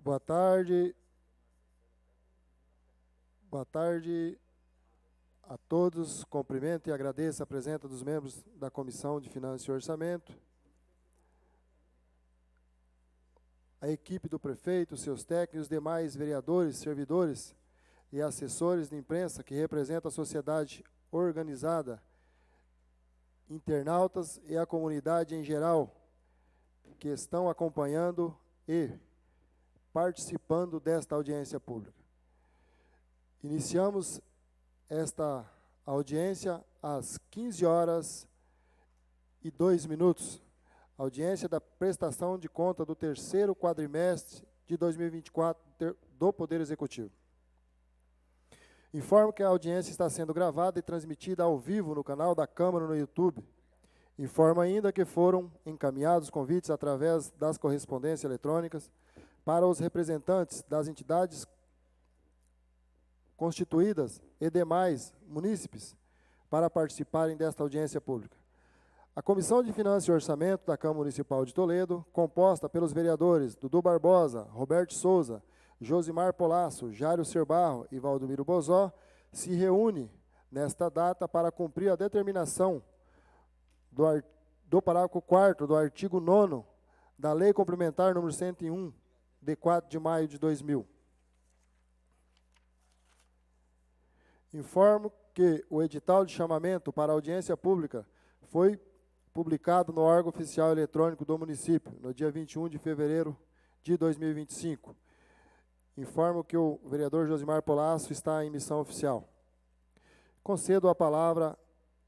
Boa tarde. Boa tarde a todos. Cumprimento e agradeço a presença dos membros da Comissão de Finanças e Orçamento, a equipe do prefeito, seus técnicos, os demais vereadores, servidores e assessores de imprensa que representam a sociedade organizada, internautas e a comunidade em geral que estão acompanhando e participando desta audiência pública. Iniciamos esta audiência às 15h02, audiência da prestação de conta do terceiro quadrimestre de 2024 do Poder Executivo. Informo que a audiência está sendo gravada e transmitida ao vivo no canal da Câmara no YouTube. Informo ainda que foram encaminhados convites através das correspondências eletrônicas para os representantes das entidades constituídas e demais munícipes para participarem desta audiência pública. A Comissão de Finanças e Orçamento da Câmara Municipal de Toledo, composta pelos vereadores Dudu Barbosa, Roberto Souza, Josimar Polasso, Jário Serbarro e Valdomiro Bozó, se reúne nesta data para cumprir a determinação do parágrafo 4º do artigo 9º da Lei Complementar número 101, de 4 de maio de 2000. Informo que o edital de chamamento para audiência pública foi publicado no órgão oficial eletrônico do município, no dia 21 de fevereiro de 2025. Informo que o vereador Josimar Polasso está em missão oficial. Concedo a palavra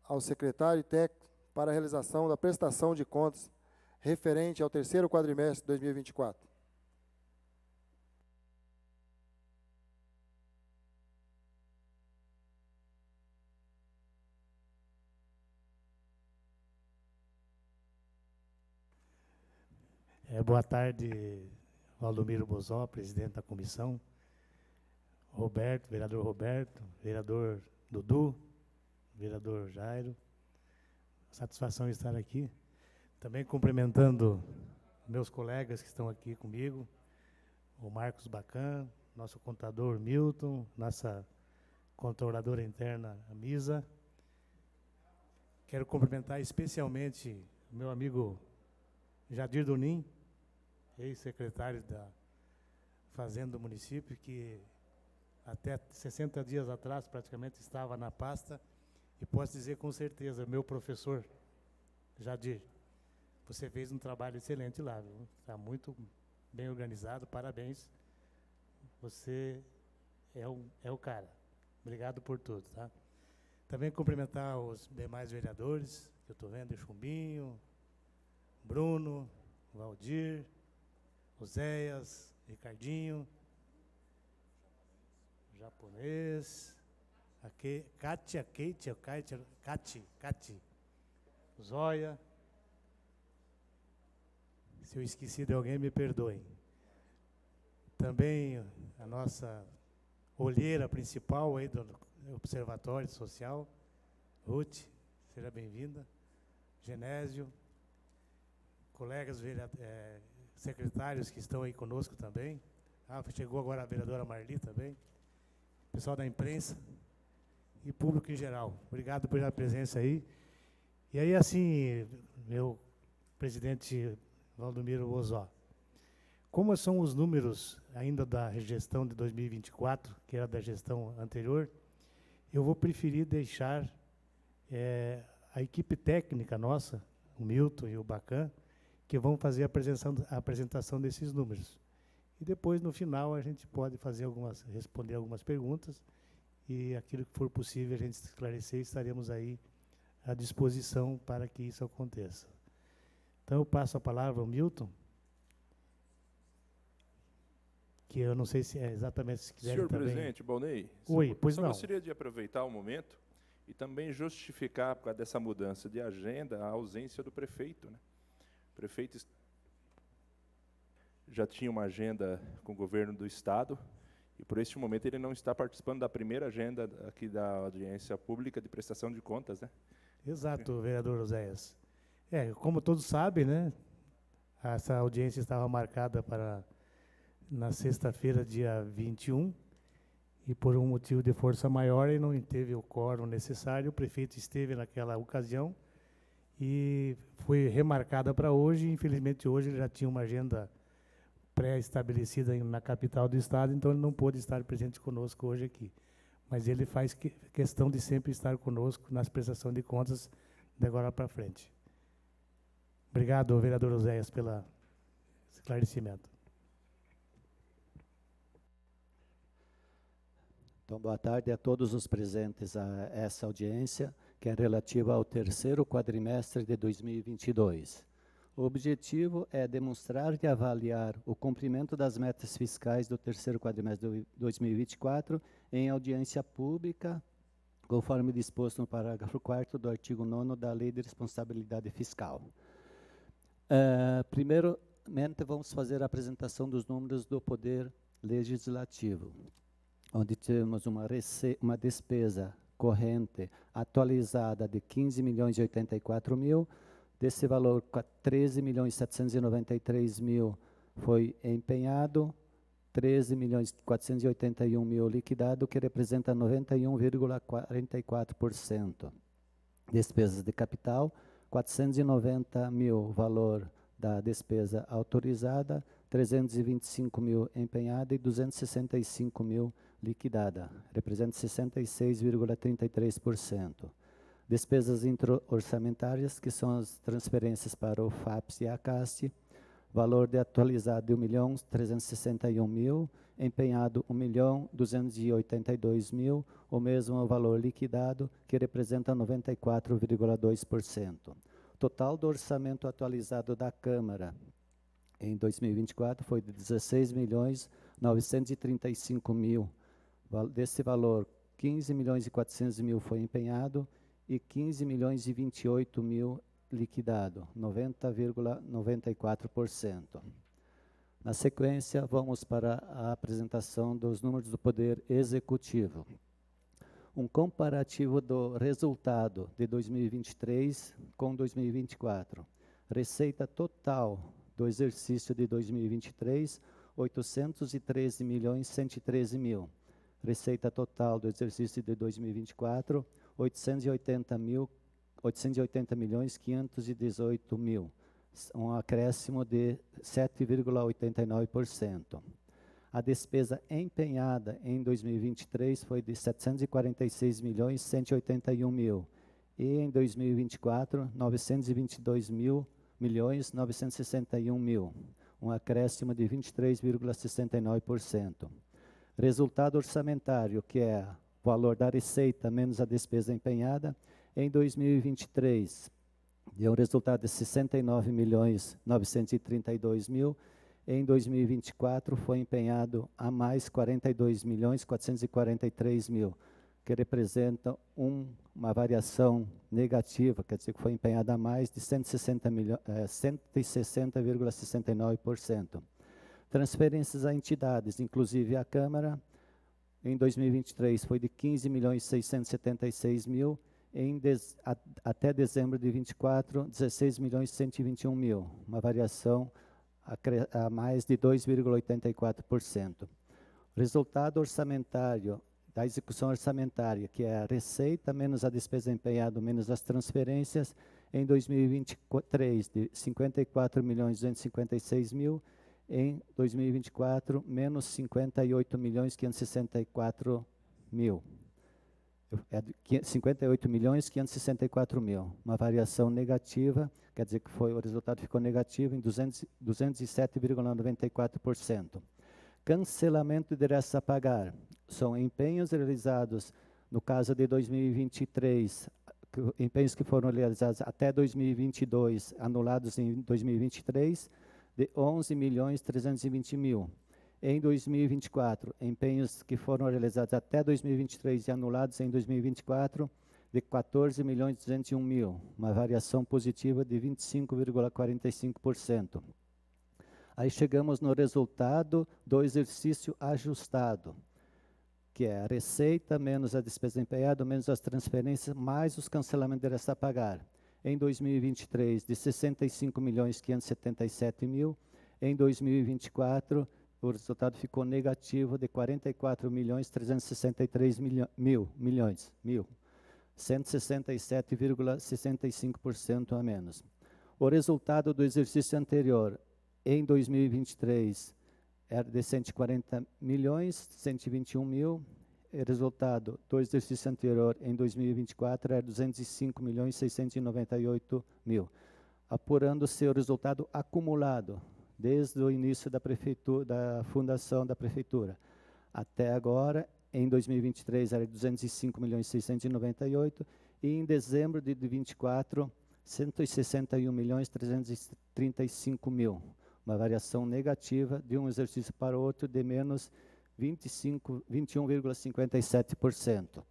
ao secretário técnico para a realização da prestação de contas referente ao terceiro quadrimestre de 2024. Boa tarde, Valdomiro Bozó, presidente da comissão, vereador Dudu, vereador Jairo. Satisfação em estar aqui. Também cumprimentando meus colegas que estão aqui comigo, o Marcos Bacan, nosso contador Milton, nossa controladora interna, a Misa. Quero cumprimentar especialmente o meu amigo Jadir Dunin, ex-secretário da Fazenda do município, que até 60 dias atrás praticamente estava na pasta, e posso dizer com certeza, meu professor Jadir, você fez um trabalho excelente lá, está muito bem organizado, parabéns, você é o cara. Obrigado por tudo, tá? Também cumprimentar os demais vereadores, que eu estou vendo, Chumbinho, Bruno, Valdir, Oséias, Ricardinho, japonês, Kati, Zóia. Se eu esqueci de alguém, me perdoem. Também a nossa olheira principal aí do Observatório Social, Ruth, seja bem-vinda. Genésio, colegas secretários que estão aí conosco também. Chegou agora a vereadora Marli também. Pessoal da imprensa e público em geral. Obrigado pela presença aí. E aí, assim, meu presidente Valdomiro Bozó, como são os números ainda da gestão de 2024, que era da gestão anterior, eu vou preferir deixar a equipe técnica nossa, o Milton e o Bacan, que vão fazer a apresentação desses números. E depois, no final, a gente pode responder algumas perguntas, e aquilo que for possível a gente esclarecer, estaremos aí à disposição para que isso aconteça. Então, eu passo a palavra ao Milton, que eu não sei se é exatamente, se quiser Senhor também. presidente, Balnei, Oi, pois não. gostaria de aproveitar o momento e também justificar, por causa dessa mudança de agenda, a ausência do prefeito, né? O prefeito já tinha uma agenda com o governo do Estado, e por este momento ele não está participando da primeira agenda aqui da audiência pública de prestação de contas, né? Exato, vereador Oséias. Como todos sabem, né, essa audiência estava marcada para na sexta-feira, dia 21, e por um motivo de força maior, ele não teve o quórum necessário. O prefeito esteve naquela ocasião e foi remarcada para hoje. Infelizmente, hoje ele já tinha uma agenda pré-estabelecida na capital do estado, então ele não pôde estar presente conosco hoje aqui. Mas ele faz questão de sempre estar conosco nas prestações de contas de agora para frente. Obrigado, vereador Oséias, pelo esclarecimento. Então, boa tarde a todos os presentes a essa audiência, que é relativa ao terceiro quadrimestre de 2022. O objetivo é demonstrar e avaliar o cumprimento das metas fiscais do terceiro quadrimestre de 2024 em audiência pública, conforme disposto no parágrafo 4º do artigo 9º da Lei de Responsabilidade Fiscal. Primeiramente, vamos fazer a apresentação dos números do Poder Legislativo, onde temos uma despesa corrente atualizada de 15.084.000. Desse valor, 13.793.000 foi empenhado, 13.481.000 liquidado, que representa 91,44%. Despesas de capital, 490.000 valor da despesa autorizada, 325.000 empenhada e 265.000 liquidada, representa 66,33%. Despesas intra-orçamentárias, que são as transferências para o FAPS e a CAST, valor de atualizado de 1.361.000, empenhado 1.282.000, o mesmo valor liquidado, que representa 94,2%. Total do orçamento atualizado da Câmara em 2024 foi de 16.935.000. Desse valor, 15.400.000 foi empenhado e 15.028.000 liquidado, 90,94%. Na sequência, vamos para a apresentação dos números do Poder Executivo. Um comparativo do resultado de 2023 com 2024. Receita total do exercício de 2023, 813.113.000. Receita total do exercício de 2024, 880.518.000, um acréscimo de 7,89%. A despesa empenhada em 2023 foi de 746.181.000 e em 2024, 922.961.000, um acréscimo de 23,69%. Resultado orçamentário, que é o valor da receita menos a despesa empenhada, em 2023, deu um resultado de 69.932.000, em 2024 foi empenhado a mais 42.443.000, que representa uma variação negativa, quer dizer que foi empenhado a mais de 160,69%. Transferências a entidades, inclusive a Câmara, em 2023 foi de 15.676.000, até dezembro de 2024, 16.121.000, uma variação a mais de 2,84%. Resultado orçamentário da execução orçamentária, que é a receita menos a despesa empenhada menos as transferências, em 2023 de 54.256.000, em 2024 menos 58.564.000. 58.564.000, uma variação negativa, quer dizer que o resultado ficou negativo em 207,94%. Cancelamento de diretos a pagar, são empenhos realizados, no caso de 2023, empenhos que foram realizados até 2022, anulados em 2023, de 11.320.000. Em 2024, empenhos que foram realizados até 2023 e anulados em 2024, de 14.201.000, uma variação positiva de 25,45%. Aí chegamos no resultado do exercício ajustado, que é a receita menos a despesa empenhada, menos as transferências, mais os cancelamentos de diretos a pagar. Em 2023, de 65.577.000, em 2024, o resultado ficou negativo de 44.363.000.000, 167,65% a menos. O resultado do exercício anterior, em 2023, era de 140.121.000. O resultado do exercício anterior, em 2024, era 205.698.000. Apurando-se o resultado acumulado, desde o início da prefeitura, da fundação da prefeitura, até agora, em 2023, era 205.698.000, e em dezembro de 2024, 161.335.000, uma variação negativa de um exercício para o outro de menos 21,57%.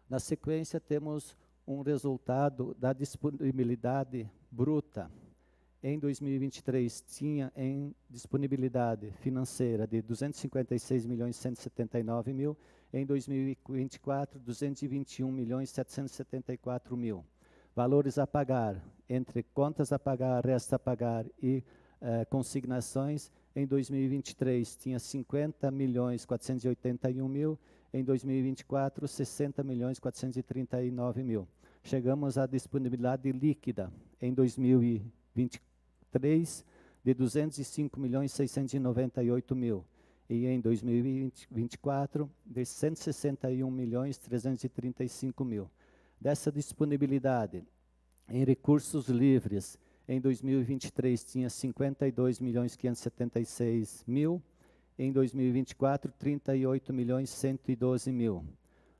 Na sequência, temos um resultado da disponibilidade bruta. Em 2023, tinha em disponibilidade financeira de 256.179.000, em 2024, 221.774.000. Valores a pagar, entre contas a pagar, resta a pagar e consignações, em 2023 tinha 50.481.000, em 2024, 60.439.000. Chegamos à disponibilidade líquida, em 2023, de 205.698.000, e em 2024, de 161.335.000. Dessa disponibilidade, em recursos livres, em 2023 tinha 52.576.000, em 2024, 38.112.000.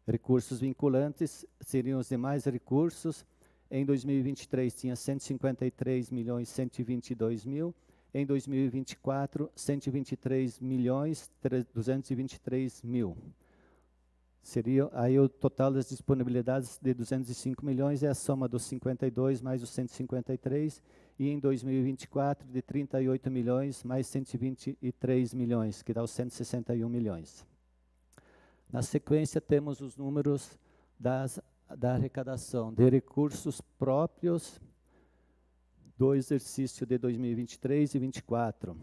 Recursos vinculantes seriam os demais recursos. Em 2023 tinha 153.122.000, em 2024, 123.223.000. Seria aí o total das disponibilidades de 205 milhões, é a soma dos 52 mais os 153, e em 2024 de 38 milhões mais 123 milhões, que dá os 161 milhões. Na sequência, temos os números da arrecadação de recursos próprios do exercício de 2023 e 2024.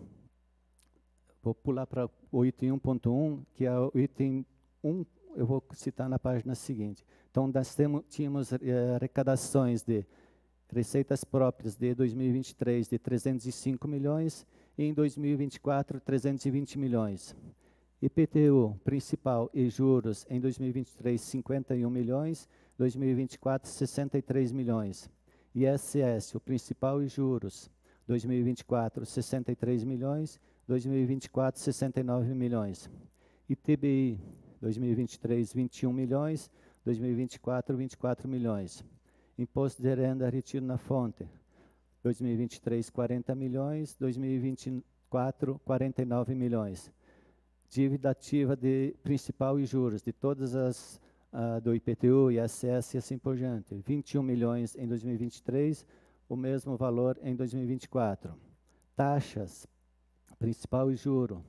Vou pular para o item 1.1, que é o item 1, eu vou citar na página seguinte. Então, nós tínhamos arrecadações de receitas próprias de 2023 de 305 milhões e em 2024, 320 milhões. IPTU principal e juros em 2023, 51 milhões, 2024, 63 milhões. ISS, o principal e juros, 2024, 63 milhões, 2024, 69 milhões. ITBI, 2023, 21 milhões, 2024, 24 milhões. Imposto de renda retido na fonte, 2023, 40 milhões, 2024, 49 milhões. Dívida ativa de principal e juros, de todas as do IPTU, ISS e assim por diante, 21 milhões em 2023, o mesmo valor em 2024. Taxas, principal e juro,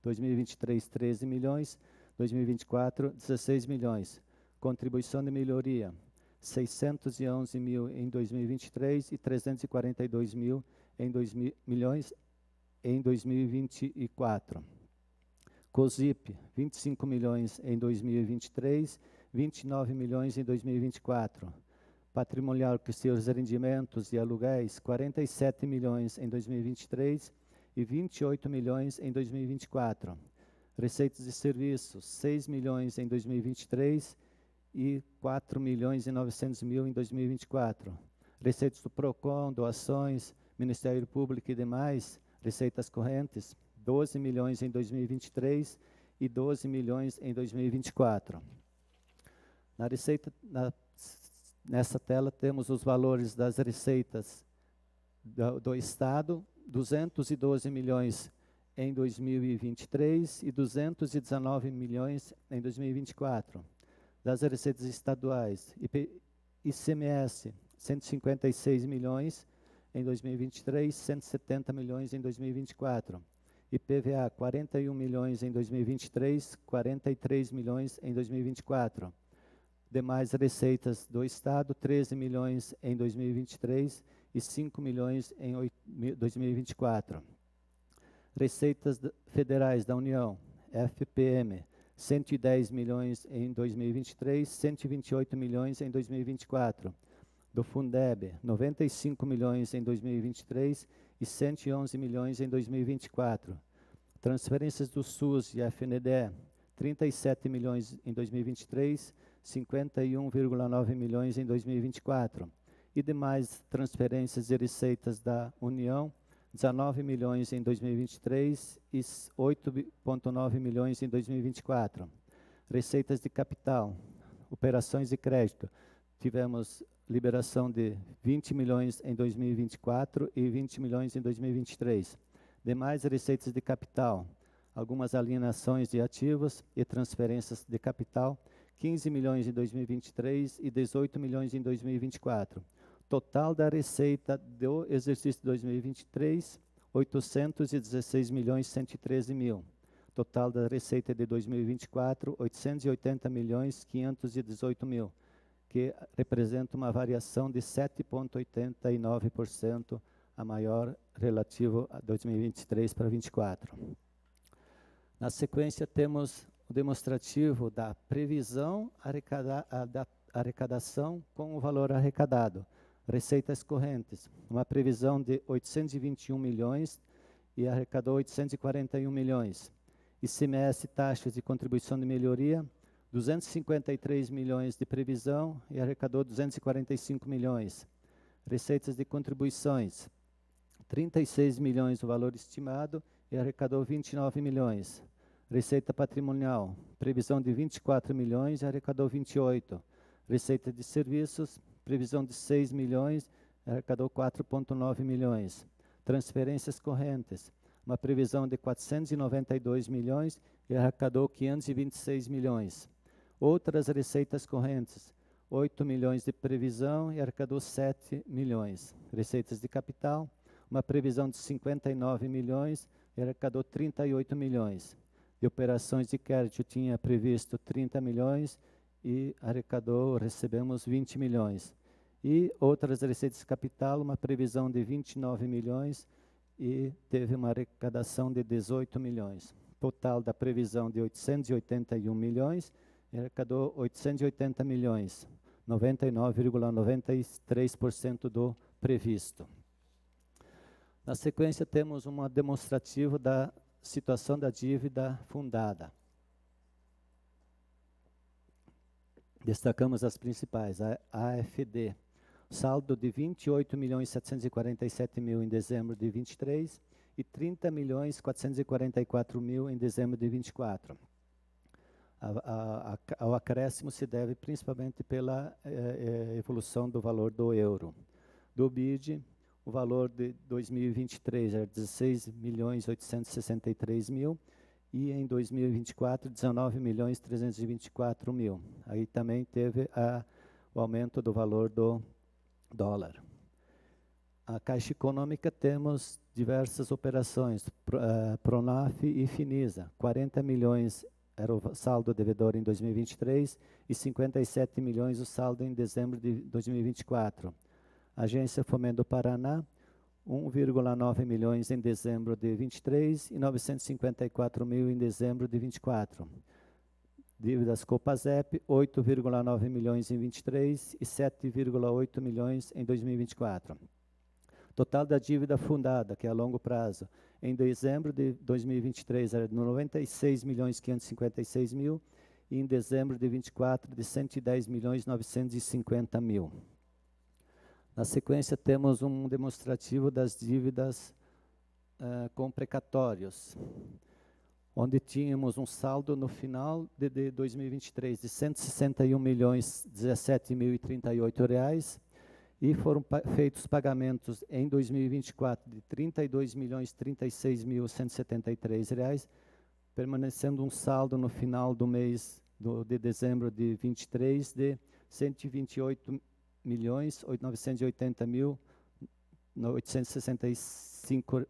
2023, 13 milhões, 2024, 16 milhões. Contribuição de melhoria, 611 mil em 2023 e 342 mil em milhões em 2024. COSIP, 25 milhões em 2023, 29 milhões em 2024. Patrimonial que seus rendimentos e aluguéis, 47 milhões em 2023 e 28 milhões em 2024. Receitas de serviços, 6 milhões em 2023 e 4 milhões e 900 mil em 2024. Receitas do PROCON, doações, Ministério Público e demais, receitas correntes, 12 milhões em 2023 e 12 milhões em 2024. Nessa tela temos os valores das receitas do Estado, 212 milhões em 2023 e 219 milhões em 2024. Das receitas estaduais, ICMS, 156 milhões em 2023, 170 milhões em 2024. IPVA, 41 milhões em 2023, 43 milhões em 2024. Demais receitas do Estado, 13 milhões em 2023 e 5 milhões em 2024. Receitas federais da União, FPM, 110 milhões em 2023, 128 milhões em 2024. Do Fundeb, 95 milhões em 2023 e 111 milhões em 2024. Transferências do SUS e FNDE, 37 milhões em 2023, 51,9 milhões em 2024. E demais transferências e receitas da União, 19 milhões em 2023 e 8,9 milhões em 2024. Receitas de capital, operações de crédito, tivemos liberação de 20 milhões em 2024 e 20 milhões em 2023. Demais receitas de capital, algumas alienações de ativos e transferências de capital, 15 milhões em 2023 e 18 milhões em 2024. Total da receita do exercício 2023, 816 milhões 113 mil. Total da receita de 2024, 880 milhões 518 mil, que representa uma variação de 7,89%, a maior relativo a 2023 para 2024. Na sequência, temos o demonstrativo da previsão da arrecadação com o valor arrecadado. Receitas correntes, uma previsão de 821 milhões e arrecadou 841 milhões. ICMS, taxas de contribuição de melhoria, 253 milhões de previsão e arrecadou 245 milhões. Receitas de contribuições, 36 milhões o valor estimado e arrecadou 29 milhões. Receita patrimonial, previsão de 24 milhões e arrecadou 28. Receita de serviços, previsão de 6 milhões, arrecadou 4,9 milhões. Transferências correntes, uma previsão de 492 milhões e arrecadou 526 milhões. Outras receitas correntes, 8 milhões de previsão e arrecadou 7 milhões. Receitas de capital, uma previsão de 59 milhões e arrecadou 38 milhões. De operações de crédito tinha previsto 30 milhões e arrecadou, recebemos 20 milhões. E outras receitas de capital, uma previsão de 29 milhões e teve uma arrecadação de 18 milhões. Total da previsão de 881 milhões e arrecadou 880 milhões, 99,93% do previsto. Na sequência, temos uma demonstrativa da situação da dívida fundada. Destacamos as principais, a AFD, saldo de 28.747.000 em dezembro de 23 e 30.444.000 em dezembro de 24. O acréscimo se deve principalmente pela evolução do valor do euro. Do BID, o valor de 2023 era 16.863.000 e em 2024, 19.324.000. Aí também teve o aumento do valor do dólar. A Caixa Econômica temos diversas operações, Pronaf e Finisa, 40 milhões era o saldo devedor em 2023 e 57 milhões o saldo em dezembro de 2024. Agência Fomento do Paraná, 1,9 milhões em dezembro de 23 e 954 mil em dezembro de 24. Dívidas Copasep, 8,9 milhões em 23 e 7,8 milhões em 2024. Total da dívida fundada, que é a longo prazo, em dezembro de 2023 era de 96.556.000 e em dezembro de 24 de 110.950.000. Na sequência, temos um demonstrativo das dívidas com precatórios, onde tínhamos um saldo no final de 2023 de R$ 161.017.038 e foram feitos pagamentos em 2024 de R$ 32.036.173, permanecendo um saldo no final do mês de dezembro de 23 de R$ 128.980.865.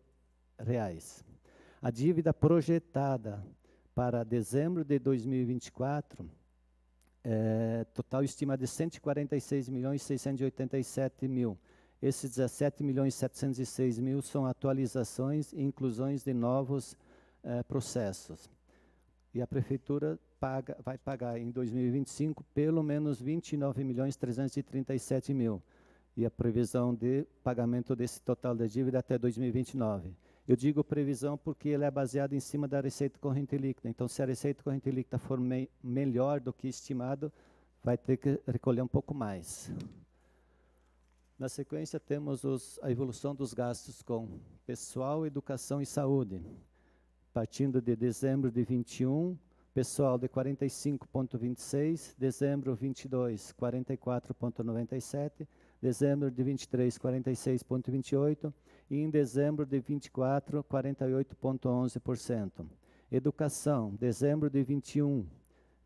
A dívida projetada para dezembro de 2024, total estima de R$ 146.687.000. Esses 17.706.000 são atualizações e inclusões de novos processos. E a Prefeitura vai pagar em 2025 pelo menos 29.337.000. E a previsão de pagamento desse total da dívida até 2029. Eu digo previsão porque ela é baseada em cima da receita corrente líquida. Então, se a receita corrente líquida for melhor do que estimado, vai ter que recolher um pouco mais. Na sequência, temos a evolução dos gastos com pessoal, educação e saúde. Partindo de dezembro de 21, pessoal de 45,26, dezembro 22, 44,97, dezembro de 23, 46,28, e em dezembro de 24, 48,11%. Educação, dezembro de 21,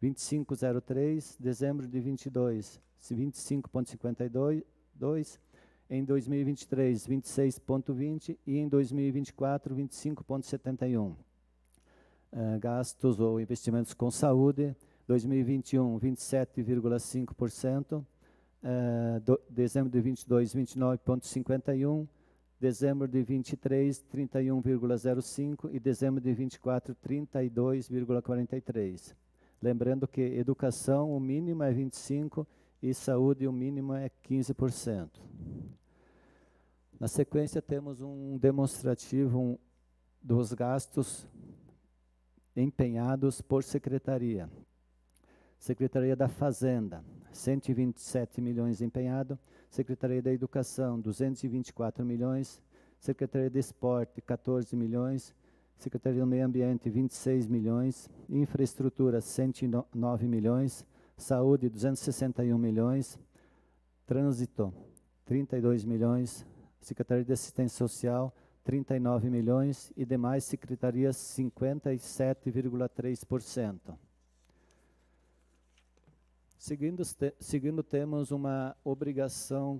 25,03, dezembro de 22, 25,52, em 2023, 26,20 e em 2024, 25,71. Gastos ou investimentos com saúde, 2021, 27,5%, dezembro de 22, 29,51%, dezembro de 23, 31,05% e dezembro de 24, 32,43%. Lembrando que educação, o mínimo é 25% e saúde, o mínimo é 15%. Na sequência, temos um demonstrativo dos gastos empenhados por secretaria. Secretaria da Fazenda, 127 milhões empenhado. Secretaria da Educação, 224 milhões. Secretaria de Esporte, 14 milhões. Secretaria do Meio Ambiente, 26 milhões. Infraestrutura, 109 milhões. Saúde, 261 milhões. Trânsito, 32 milhões. Secretaria de Assistência Social, 39 milhões. E demais secretarias, 57,3%. Seguindo, temos uma obrigação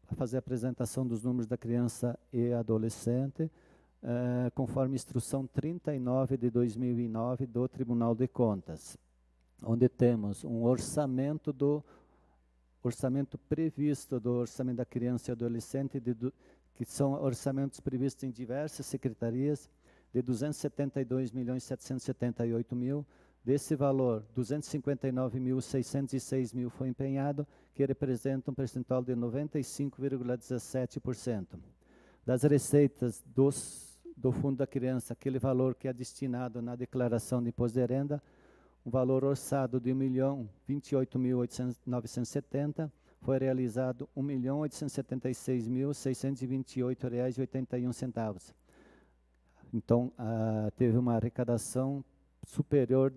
a fazer a apresentação dos números da criança e adolescente, conforme instrução 39 de 2009 do Tribunal de Contas, onde temos um orçamento previsto do orçamento da criança e adolescente, que são orçamentos previstos em diversas secretarias, de 272.778.000. Desse valor, 259.606.000 foi empenhado, que representa um percentual de 95,17%. Das receitas do Fundo da Criança, aquele valor que é destinado na declaração de imposto de renda, um valor orçado de R$ 1.028.970, foi realizado R$ 1.876.628,81. Então, teve uma arrecadação superior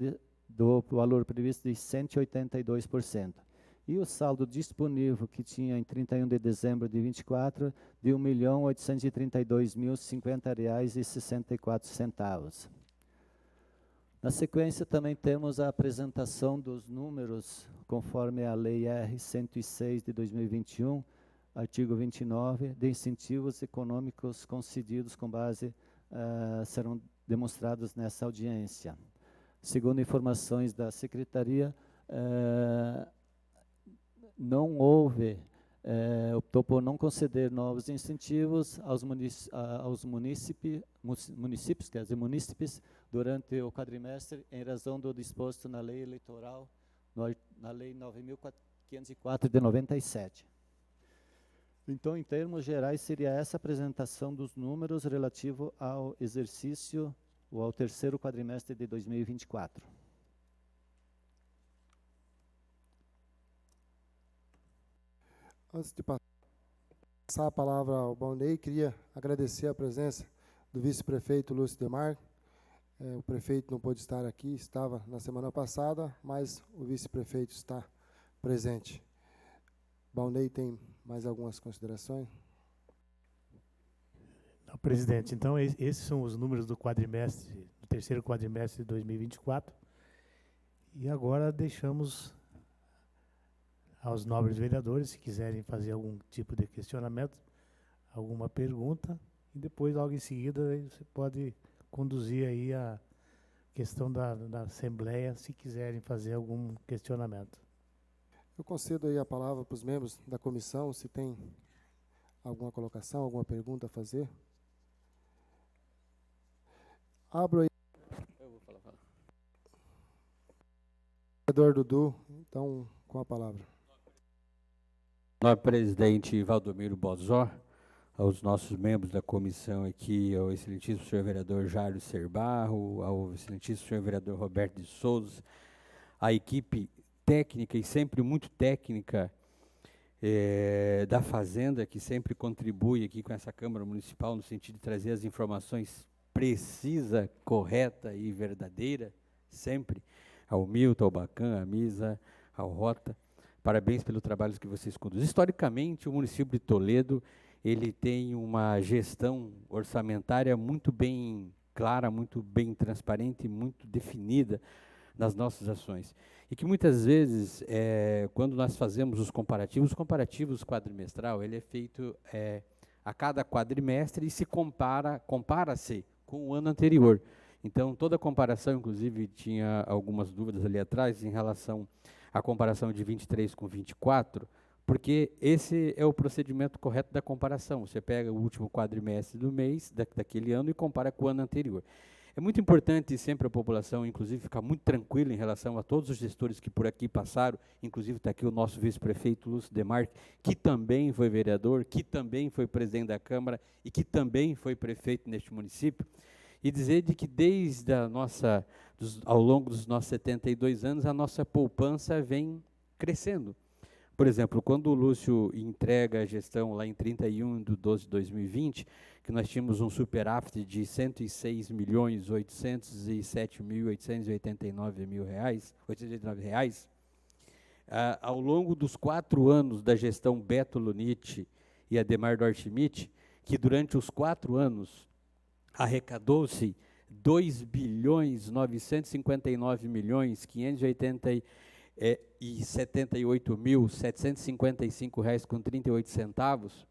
do valor previsto de 182%. E o saldo disponível que tinha em 31 de dezembro de 24, de R$ 1.832.050,64. Na sequência, também temos a apresentação dos números, conforme a Lei R. 106 de 2021, artigo 29, de incentivos econômicos concedidos com base, serão demonstrados nessa audiência. Segundo informações da Secretaria, não houve, optou por não conceder novos incentivos aos munícipes, durante o quadrimestre, em razão do disposto na lei eleitoral, na lei 9.504 de 97. Então, em termos gerais, seria essa apresentação dos números relativo ao exercício ou ao terceiro quadrimestre de 2024. Antes de passar a palavra ao Balnei, queria agradecer a presença do vice-prefeito Lúcio Demar. O prefeito não pôde estar aqui, estava na semana passada, mas o vice-prefeito está presente. Balnei tem mais algumas considerações? Não, presidente, então esses são os números do quadrimestre, do terceiro quadrimestre de 2024. E agora deixamos aos nobres vereadores, se quiserem fazer algum tipo de questionamento, alguma pergunta, e depois, logo em seguida, você pode conduzir aí a questão da Assembleia, se quiserem fazer algum questionamento. Eu concedo aí a palavra para os membros da comissão, se tem alguma colocação, alguma pergunta a fazer? Abro aí. Eu vou falar. Vereador Dudu, então, com a palavra. Nós, presidente Valdomiro Bozó, aos nossos membros da comissão aqui, ao excelentíssimo senhor vereador Jairo Serbarro, ao excelentíssimo senhor vereador Roberto de Souza, a equipe técnica e sempre muito técnica da Fazenda, que sempre contribui aqui com essa Câmara Municipal no sentido de trazer as informações precisa, correta e verdadeira, sempre, ao Milton, ao Bacan, à Misa, ao Rota. Parabéns pelo trabalho que vocês conduzem. Historicamente, o município de Toledo, ele tem uma gestão orçamentária muito bem clara, muito bem transparente, muito definida nas nossas ações. E que muitas vezes, quando nós fazemos os comparativos quadrimestral, ele é feito a cada quadrimestre e se compara-se com o ano anterior. Então, toda a comparação, inclusive, tinha algumas dúvidas ali atrás em relação à comparação de 23 com 24, porque esse é o procedimento correto da comparação. Você pega o último quadrimestre do mês, daquele ano, e compara com o ano anterior. É muito importante sempre a população, inclusive, ficar muito tranquila em relação a todos os gestores que por aqui passaram, inclusive está aqui o nosso vice-prefeito Lúcio Demarque, que também foi vereador, que também foi presidente da Câmara e que também foi prefeito neste município, e dizer de que desde ao longo dos nossos 72 anos, a nossa poupança vem crescendo. Por exemplo, quando o Lúcio entrega a gestão lá em 31/12/2020, que nós tínhamos um superávit de R$ 106.807.889 reais, ao longo dos 4 anos da gestão Beto Luniti e Ademar Dorschmidt, que durante os 4 anos arrecadou-se R$ 2.959.578.755,38,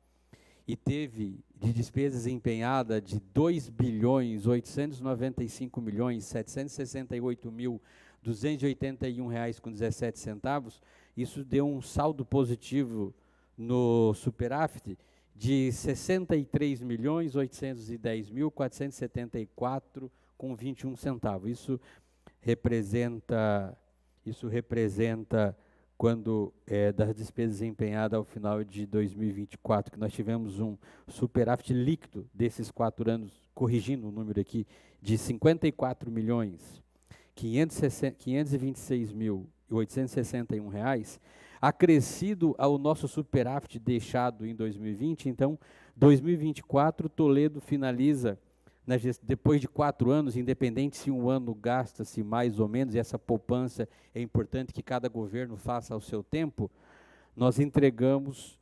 e teve de despesas empenhada de R$ 2.895.768.281,17. Isso deu um saldo positivo no superávit de R$ 63.810.474,21. Isso representa quando das despesas empenhadas ao final de 2024, que nós tivemos um superávit líquido desses 4 anos, corrigindo o número aqui, de R$ 54.526.861, acrescido ao nosso superávit deixado em 2020. Então, 2024, Toledo finaliza, depois de 4 anos, independente se um ano gasta-se mais ou menos, e essa poupança é importante que cada governo faça ao seu tempo, nós entregamos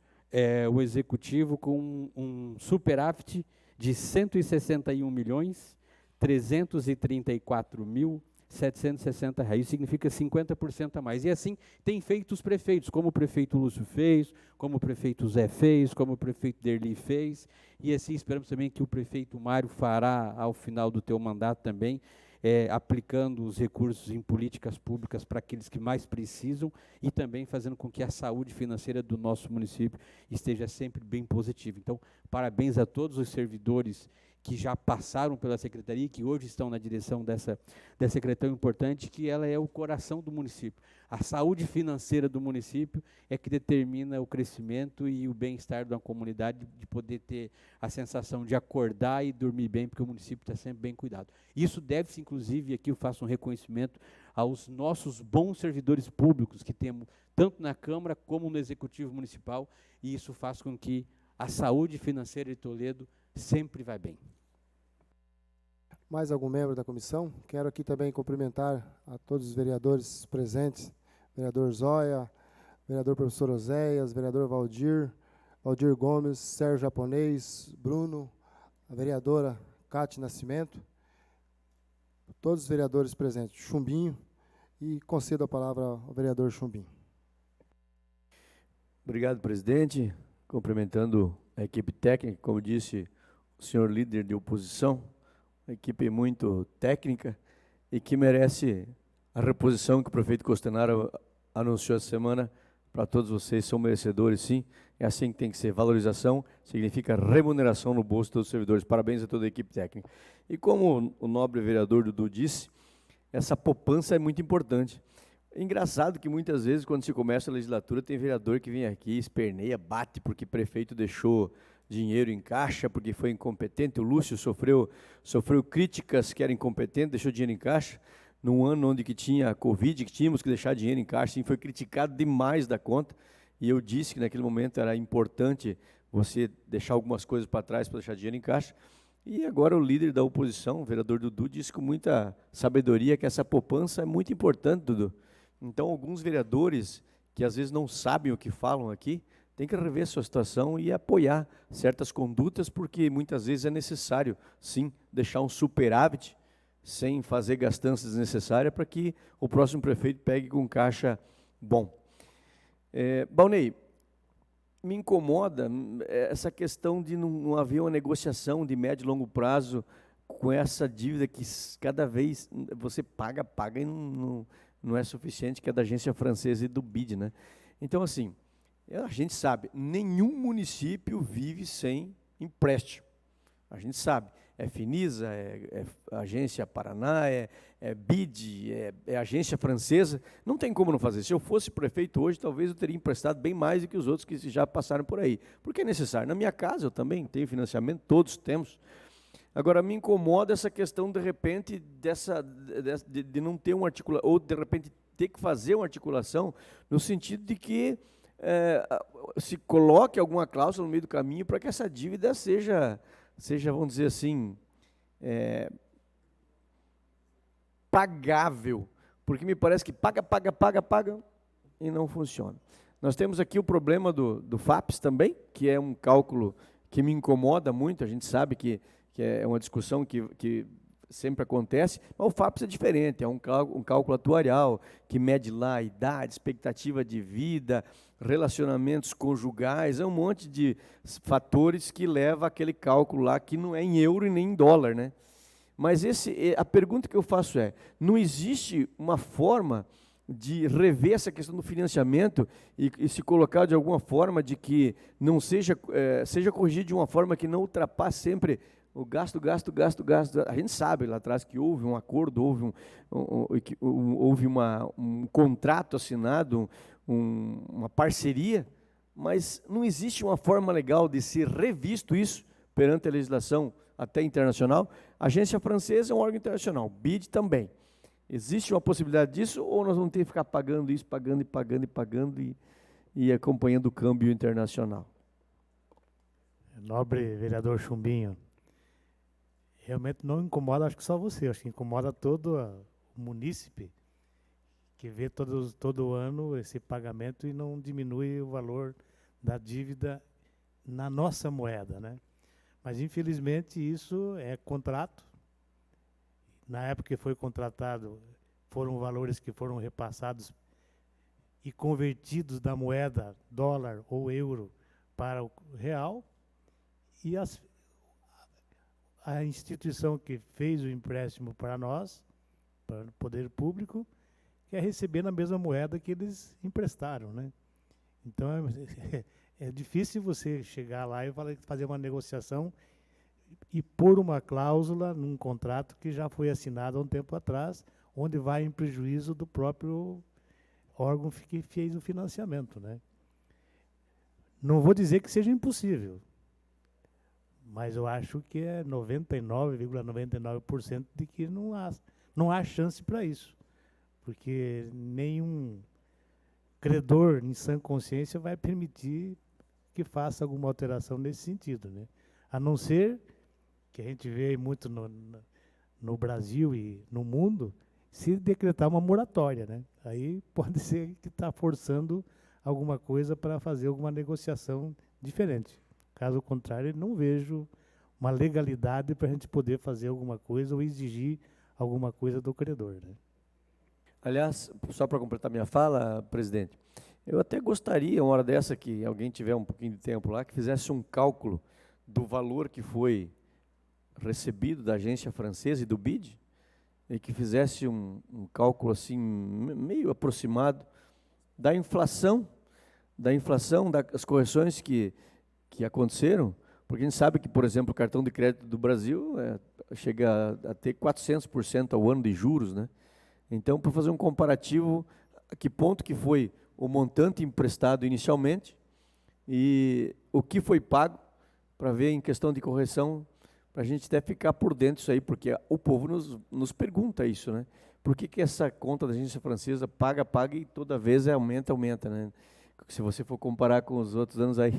o Executivo com um superávit de R$ 161.334.760. Isso significa 50% a mais. E assim tem feito os prefeitos, como o prefeito Lúcio fez, como o prefeito Zé fez, como o prefeito Derli fez, e assim esperamos também que o prefeito Mário fará ao final do teu mandato também, aplicando os recursos em políticas públicas para aqueles que mais precisam e também fazendo com que a saúde financeira do nosso município esteja sempre bem positiva. Então, parabéns a todos os servidores que já passaram pela secretaria, que hoje estão na direção dessa secretaria importante, que ela é o coração do município. A saúde financeira do município é que determina o crescimento e o bem-estar da comunidade, de poder ter a sensação de acordar e dormir bem, porque o município está sempre bem cuidado. Isso deve-se, inclusive, aqui eu faço um reconhecimento aos nossos bons servidores públicos, que temos tanto na Câmara como no Executivo Municipal, e isso faz com que a saúde financeira de Toledo sempre vai bem. Mais algum membro da comissão? Quero aqui também cumprimentar a todos os vereadores presentes, vereador Zóia, vereador professor Oséias, vereador Valdir Gomes, Sérgio Japonês, Bruno, a vereadora Cátia Nascimento, todos os vereadores presentes, Chumbinho, e concedo a palavra ao vereador Chumbinho. Obrigado, presidente. Cumprimentando a equipe técnica, como disse o senhor líder de oposição, uma equipe muito técnica e que merece a reposição que o prefeito Costenaro anunciou essa semana para todos vocês, são merecedores, sim. É assim que tem que ser. Valorização significa remuneração no bolso dos servidores. Parabéns a toda a equipe técnica. E como o nobre vereador Dudu disse, essa poupança é muito importante. É engraçado que muitas vezes, quando se começa a legislatura, tem vereador que vem aqui, esperneia, bate porque prefeito deixou dinheiro em caixa, porque foi incompetente. O Lúcio sofreu críticas que era incompetente, deixou dinheiro em caixa. Num ano onde que tinha Covid, que tínhamos que deixar dinheiro em caixa, sim, foi criticado demais da conta. E eu disse que naquele momento era importante você deixar algumas coisas para trás para deixar dinheiro em caixa. E agora o líder da oposição, o vereador Dudu, disse com muita sabedoria que essa poupança é muito importante, Dudu. Então, alguns vereadores que às vezes não sabem o que falam aqui, têm que rever sua situação e apoiar certas condutas, porque muitas vezes é necessário, sim, deixar um superávit sem fazer gastança desnecessária para que o próximo prefeito pegue com caixa bom. Baunei, me incomoda essa questão de não haver uma negociação de médio e longo prazo com essa dívida que cada vez você paga e não é suficiente, que é da agência francesa e do BID, né? Então, assim, a gente sabe, nenhum município vive sem empréstimo. A gente sabe, é Finisa, é agência Paraná, é BID, é agência francesa, não tem como não fazer. Se eu fosse prefeito hoje, talvez eu teria emprestado bem mais do que os outros que já passaram por aí, porque é necessário. Na minha casa eu também tenho financiamento, todos temos. Agora, me incomoda essa questão, de repente, de não ter uma articulação, ou de repente ter que fazer uma articulação, no sentido de que se coloque alguma cláusula no meio do caminho para que essa dívida seja, vamos dizer assim, pagável, porque me parece que paga e não funciona. Nós temos aqui o problema do FAPES também, que é um cálculo que me incomoda muito. A gente sabe que é uma discussão que sempre acontece, mas o FAPES é diferente, é um cálculo atuarial, que mede lá a idade, expectativa de vida, relacionamentos conjugais, é um monte de fatores que leva aquele cálculo lá, que não é em euro e nem em dólar, né? Mas a pergunta que eu faço é, não existe uma forma de rever essa questão do financiamento e se colocar de alguma forma de que não seja corrigido de uma forma que não ultrapasse sempre o gasto. A gente sabe lá atrás que houve um acordo, houve um contrato assinado, uma parceria, mas não existe uma forma legal de ser revisto isso perante a legislação até internacional. A agência francesa é um órgão internacional, BID também. Existe uma possibilidade disso, ou nós vamos ter que ficar pagando isso, pagando e acompanhando o câmbio internacional? Nobre vereador Chumbinho, realmente não incomoda, acho que só você, acho que incomoda todo o munícipe que vê todo ano esse pagamento e não diminui o valor da dívida na nossa moeda, né? Mas, infelizmente, isso é contrato. Na época que foi contratado, foram valores que foram repassados e convertidos da moeda dólar ou euro para o real, e a instituição que fez o empréstimo para nós, para o poder público, quer receber na mesma moeda que eles emprestaram, né? Então, é difícil você chegar lá e fazer uma negociação e pôr uma cláusula num contrato que já foi assinado há um tempo atrás, onde vai em prejuízo do próprio órgão que fez o financiamento, né? Não vou dizer que seja impossível, mas eu acho que é 99,99% de que não há chance para isso, porque nenhum credor em sã consciência vai permitir que faça alguma alteração nesse sentido, né? A não ser que a gente vê muito no Brasil e no mundo, se decretar uma moratória, né? Aí pode ser que está forçando alguma coisa para fazer alguma negociação diferente. Caso contrário, não vejo uma legalidade para a gente poder fazer alguma coisa ou exigir alguma coisa do credor, né? Aliás, só para completar minha fala, presidente, eu até gostaria, uma hora dessa, que alguém tiver um pouquinho de tempo lá, que fizesse um cálculo do valor que foi recebido da agência francesa e do BID, e que fizesse um cálculo assim, meio aproximado, da inflação da inflação, das correções que aconteceram, porque a gente sabe que, por exemplo, o cartão de crédito do Brasil chega a ter 400% ao ano de juros, né? Então, para fazer um comparativo, a que ponto que foi o montante emprestado inicialmente e o que foi pago, para ver em questão de correção, para a gente até ficar por dentro disso aí, porque o povo nos pergunta isso, né? Por que essa conta da agência francesa paga e toda vez aumenta, né? Se você for comparar com os outros anos, aí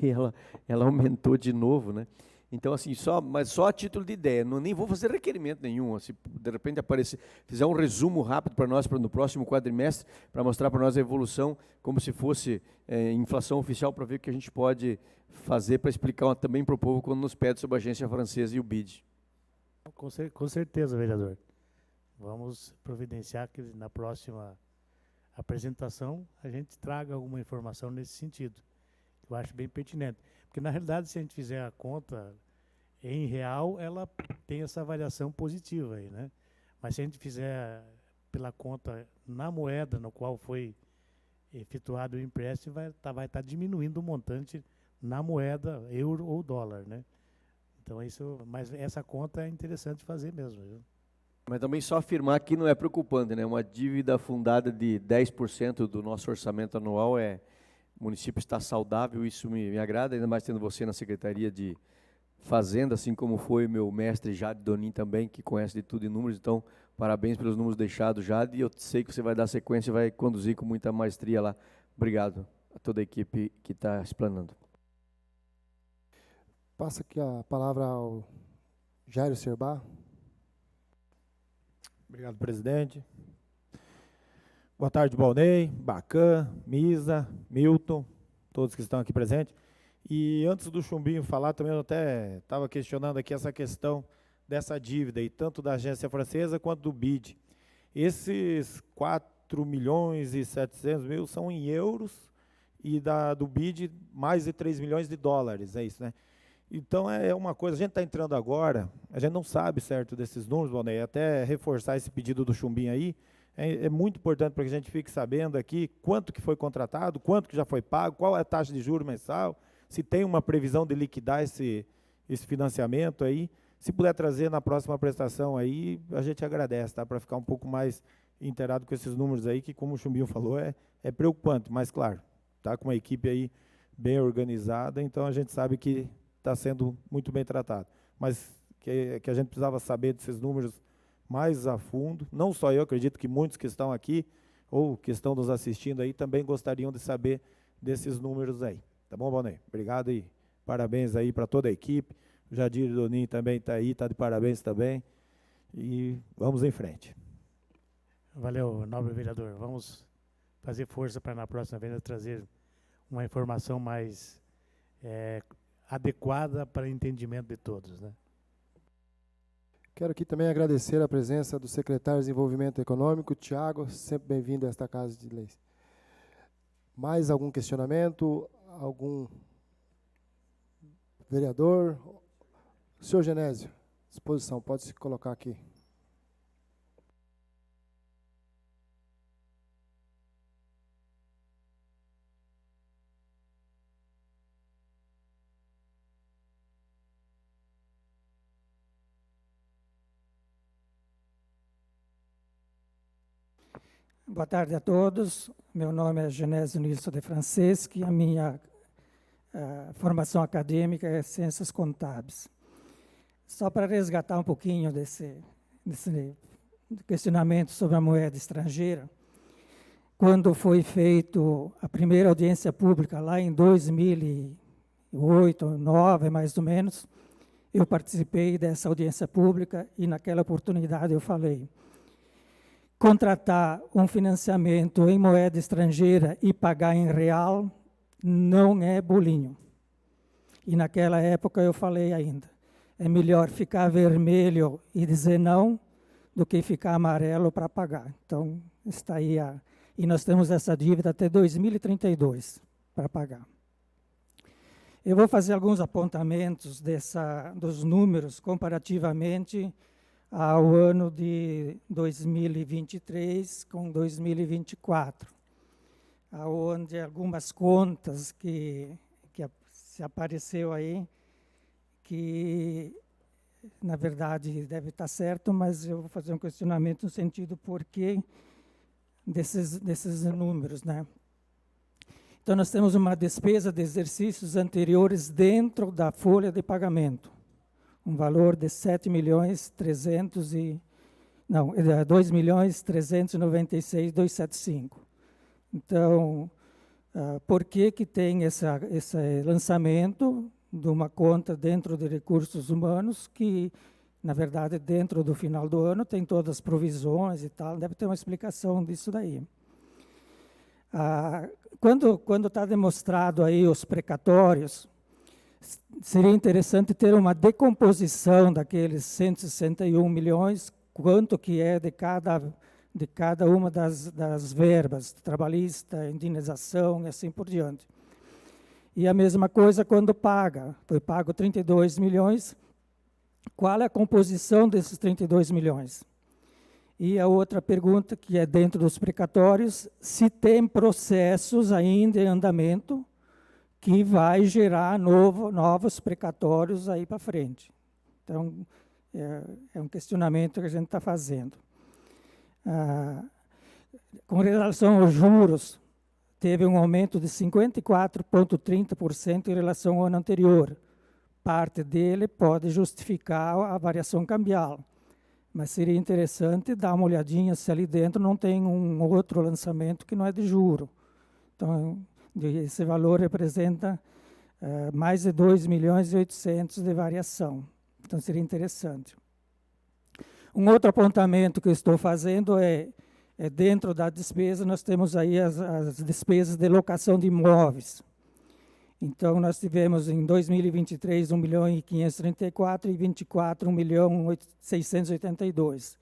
ela aumentou de novo, né? Então, assim, mas só a título de ideia, nem vou fazer requerimento nenhum. Se de repente fizer um resumo rápido para nós no próximo quadrimestre, para mostrar para nós a evolução, como se fosse inflação oficial, para ver o que a gente pode fazer para explicar também para o povo quando nos pede sobre a agência francesa e o BID. Com certeza, vereador. Vamos providenciar que na próxima apresentação a gente traga alguma informação nesse sentido. Eu acho bem pertinente. Porque, na realidade, se a gente fizer a conta em real, ela tem essa variação positiva aí, né? Mas se a gente fizer pela conta na moeda no qual foi efetuado o empréstimo, vai estar diminuindo o montante na moeda euro ou dólar, né? Então, mas essa conta é interessante fazer mesmo, viu? Mas também só afirmar que não é preocupante, né? Uma dívida fundada de 10% do nosso orçamento anual o município está saudável, isso me agrada, ainda mais tendo você na Secretaria de Fazenda, assim como foi meu mestre Jade Donin também, que conhece de tudo em números. Então, parabéns pelos números deixados, Jade, e eu sei que você vai dar sequência e vai conduzir com muita maestria lá. Obrigado a toda a equipe que está explanando. Passa aqui a palavra ao Jairo Serbah. Obrigado, presidente. Boa tarde, Balnei, Bacan, Misa, Milton, todos que estão aqui presentes. E antes do Chumbinho falar, também eu até estava questionando aqui essa questão dessa dívida, e tanto da agência francesa quanto do BID. Esses 4.700.000 são em euros e do BID mais de 3 milhões de dólares, é isso, né? Então é uma coisa, a gente está entrando agora, a gente não sabe certo desses números, Balnei, até reforçar esse pedido do Chumbinho aí, é muito importante para que a gente fique sabendo aqui quanto que foi contratado, quanto que já foi pago, qual é a taxa de juros mensal, se tem uma previsão de liquidar esse financiamento aí. Se puder trazer na próxima prestação aí, a gente agradece, tá? Para ficar um pouco mais inteirado com esses números aí, que como o Chumbinho falou, é preocupante, mas claro, tá com uma equipe aí bem organizada, então a gente sabe que está sendo muito bem tratado. Mas que a gente precisava saber desses números mais a fundo, não só eu, acredito que muitos que estão aqui, ou que estão nos assistindo aí, também gostariam de saber desses números aí. Tá bom, Balnei? Obrigado e parabéns aí para toda a equipe. O Jadir Donin também está aí, está de parabéns também. E vamos em frente. Valeu, nobre vereador. Vamos fazer força para na próxima vez trazer uma informação mais adequada para o entendimento de todos, né? Quero aqui também agradecer a presença do secretário de Desenvolvimento Econômico, Tiago, sempre bem-vindo a esta Casa de Leis. Mais algum questionamento? Algum vereador? Senhor Genésio, disposição, pode se colocar aqui. Boa tarde a todos. Meu nome é Genésio Nilson de Franceschi. A minha formação acadêmica é Ciências Contábeis. Só para resgatar um pouquinho desse questionamento sobre a moeda estrangeira, quando foi feito a primeira audiência pública, lá em 2008, 2009, mais ou menos, eu participei dessa audiência pública e, naquela oportunidade, eu falei: contratar um financiamento em moeda estrangeira e pagar em real não é bolinho. E naquela época eu falei ainda, é melhor ficar vermelho e dizer não do que ficar amarelo para pagar. Então, está aí e nós temos essa dívida até 2032 para pagar. Eu vou fazer alguns apontamentos dos números comparativamente ao ano de 2023 com 2024. onde algumas contas que se apareceu aí, que, na verdade, deve estar certo, mas eu vou fazer um questionamento no sentido por que desses números, né? Então, nós temos uma despesa de exercícios anteriores dentro da folha de pagamento, um valor de 2.396.275. Então, por que tem esse lançamento de uma conta dentro de recursos humanos que, na verdade, dentro do final do ano tem todas as provisões e tal, deve ter uma explicação disso daí. Quando está demonstrado aí os precatórios, seria interessante ter uma decomposição daqueles 161 milhões, quanto que é de cada uma das verbas, trabalhista, indenização e assim por diante. E a mesma coisa quando foi pago 32 milhões, qual é a composição desses 32 milhões? E a outra pergunta, que é dentro dos precatórios, se tem processos ainda em andamento que vai gerar novos precatórios aí para frente. Então, é um questionamento que a gente está fazendo. Com relação aos juros, teve um aumento de 54,30% em relação ao ano anterior. Parte dele pode justificar a variação cambial, mas seria interessante dar uma olhadinha se ali dentro não tem um outro lançamento que não é de juro. Então, esse valor representa mais de 2.800.000 de variação. Então, seria interessante. Um outro apontamento que eu estou fazendo é dentro da despesa, nós temos aí as despesas de locação de imóveis. Então, nós tivemos em 2023 1.534.000 e 2024 1.682.000.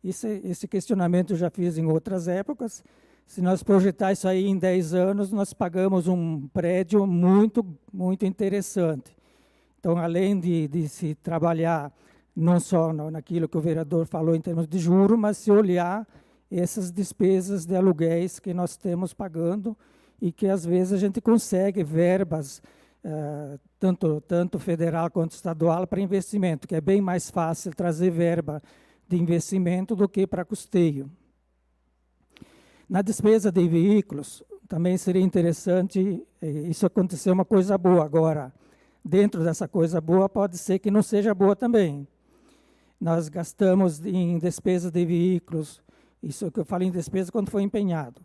Esse questionamento eu já fiz em outras épocas. Se nós projetar isso aí em 10 anos, nós pagamos um prédio muito, muito interessante. Então, além de se trabalhar não só naquilo que o vereador falou em termos de juro, mas se olhar essas despesas de aluguéis que nós temos pagando e que, às vezes, a gente consegue verbas, tanto federal quanto estadual, para investimento, que é bem mais fácil trazer verba de investimento do que para custeio. Na despesa de veículos, também seria interessante, isso acontecer uma coisa boa. Agora, dentro dessa coisa boa, pode ser que não seja boa também. Nós gastamos em despesa de veículos, isso que eu falei em despesa quando foi empenhado,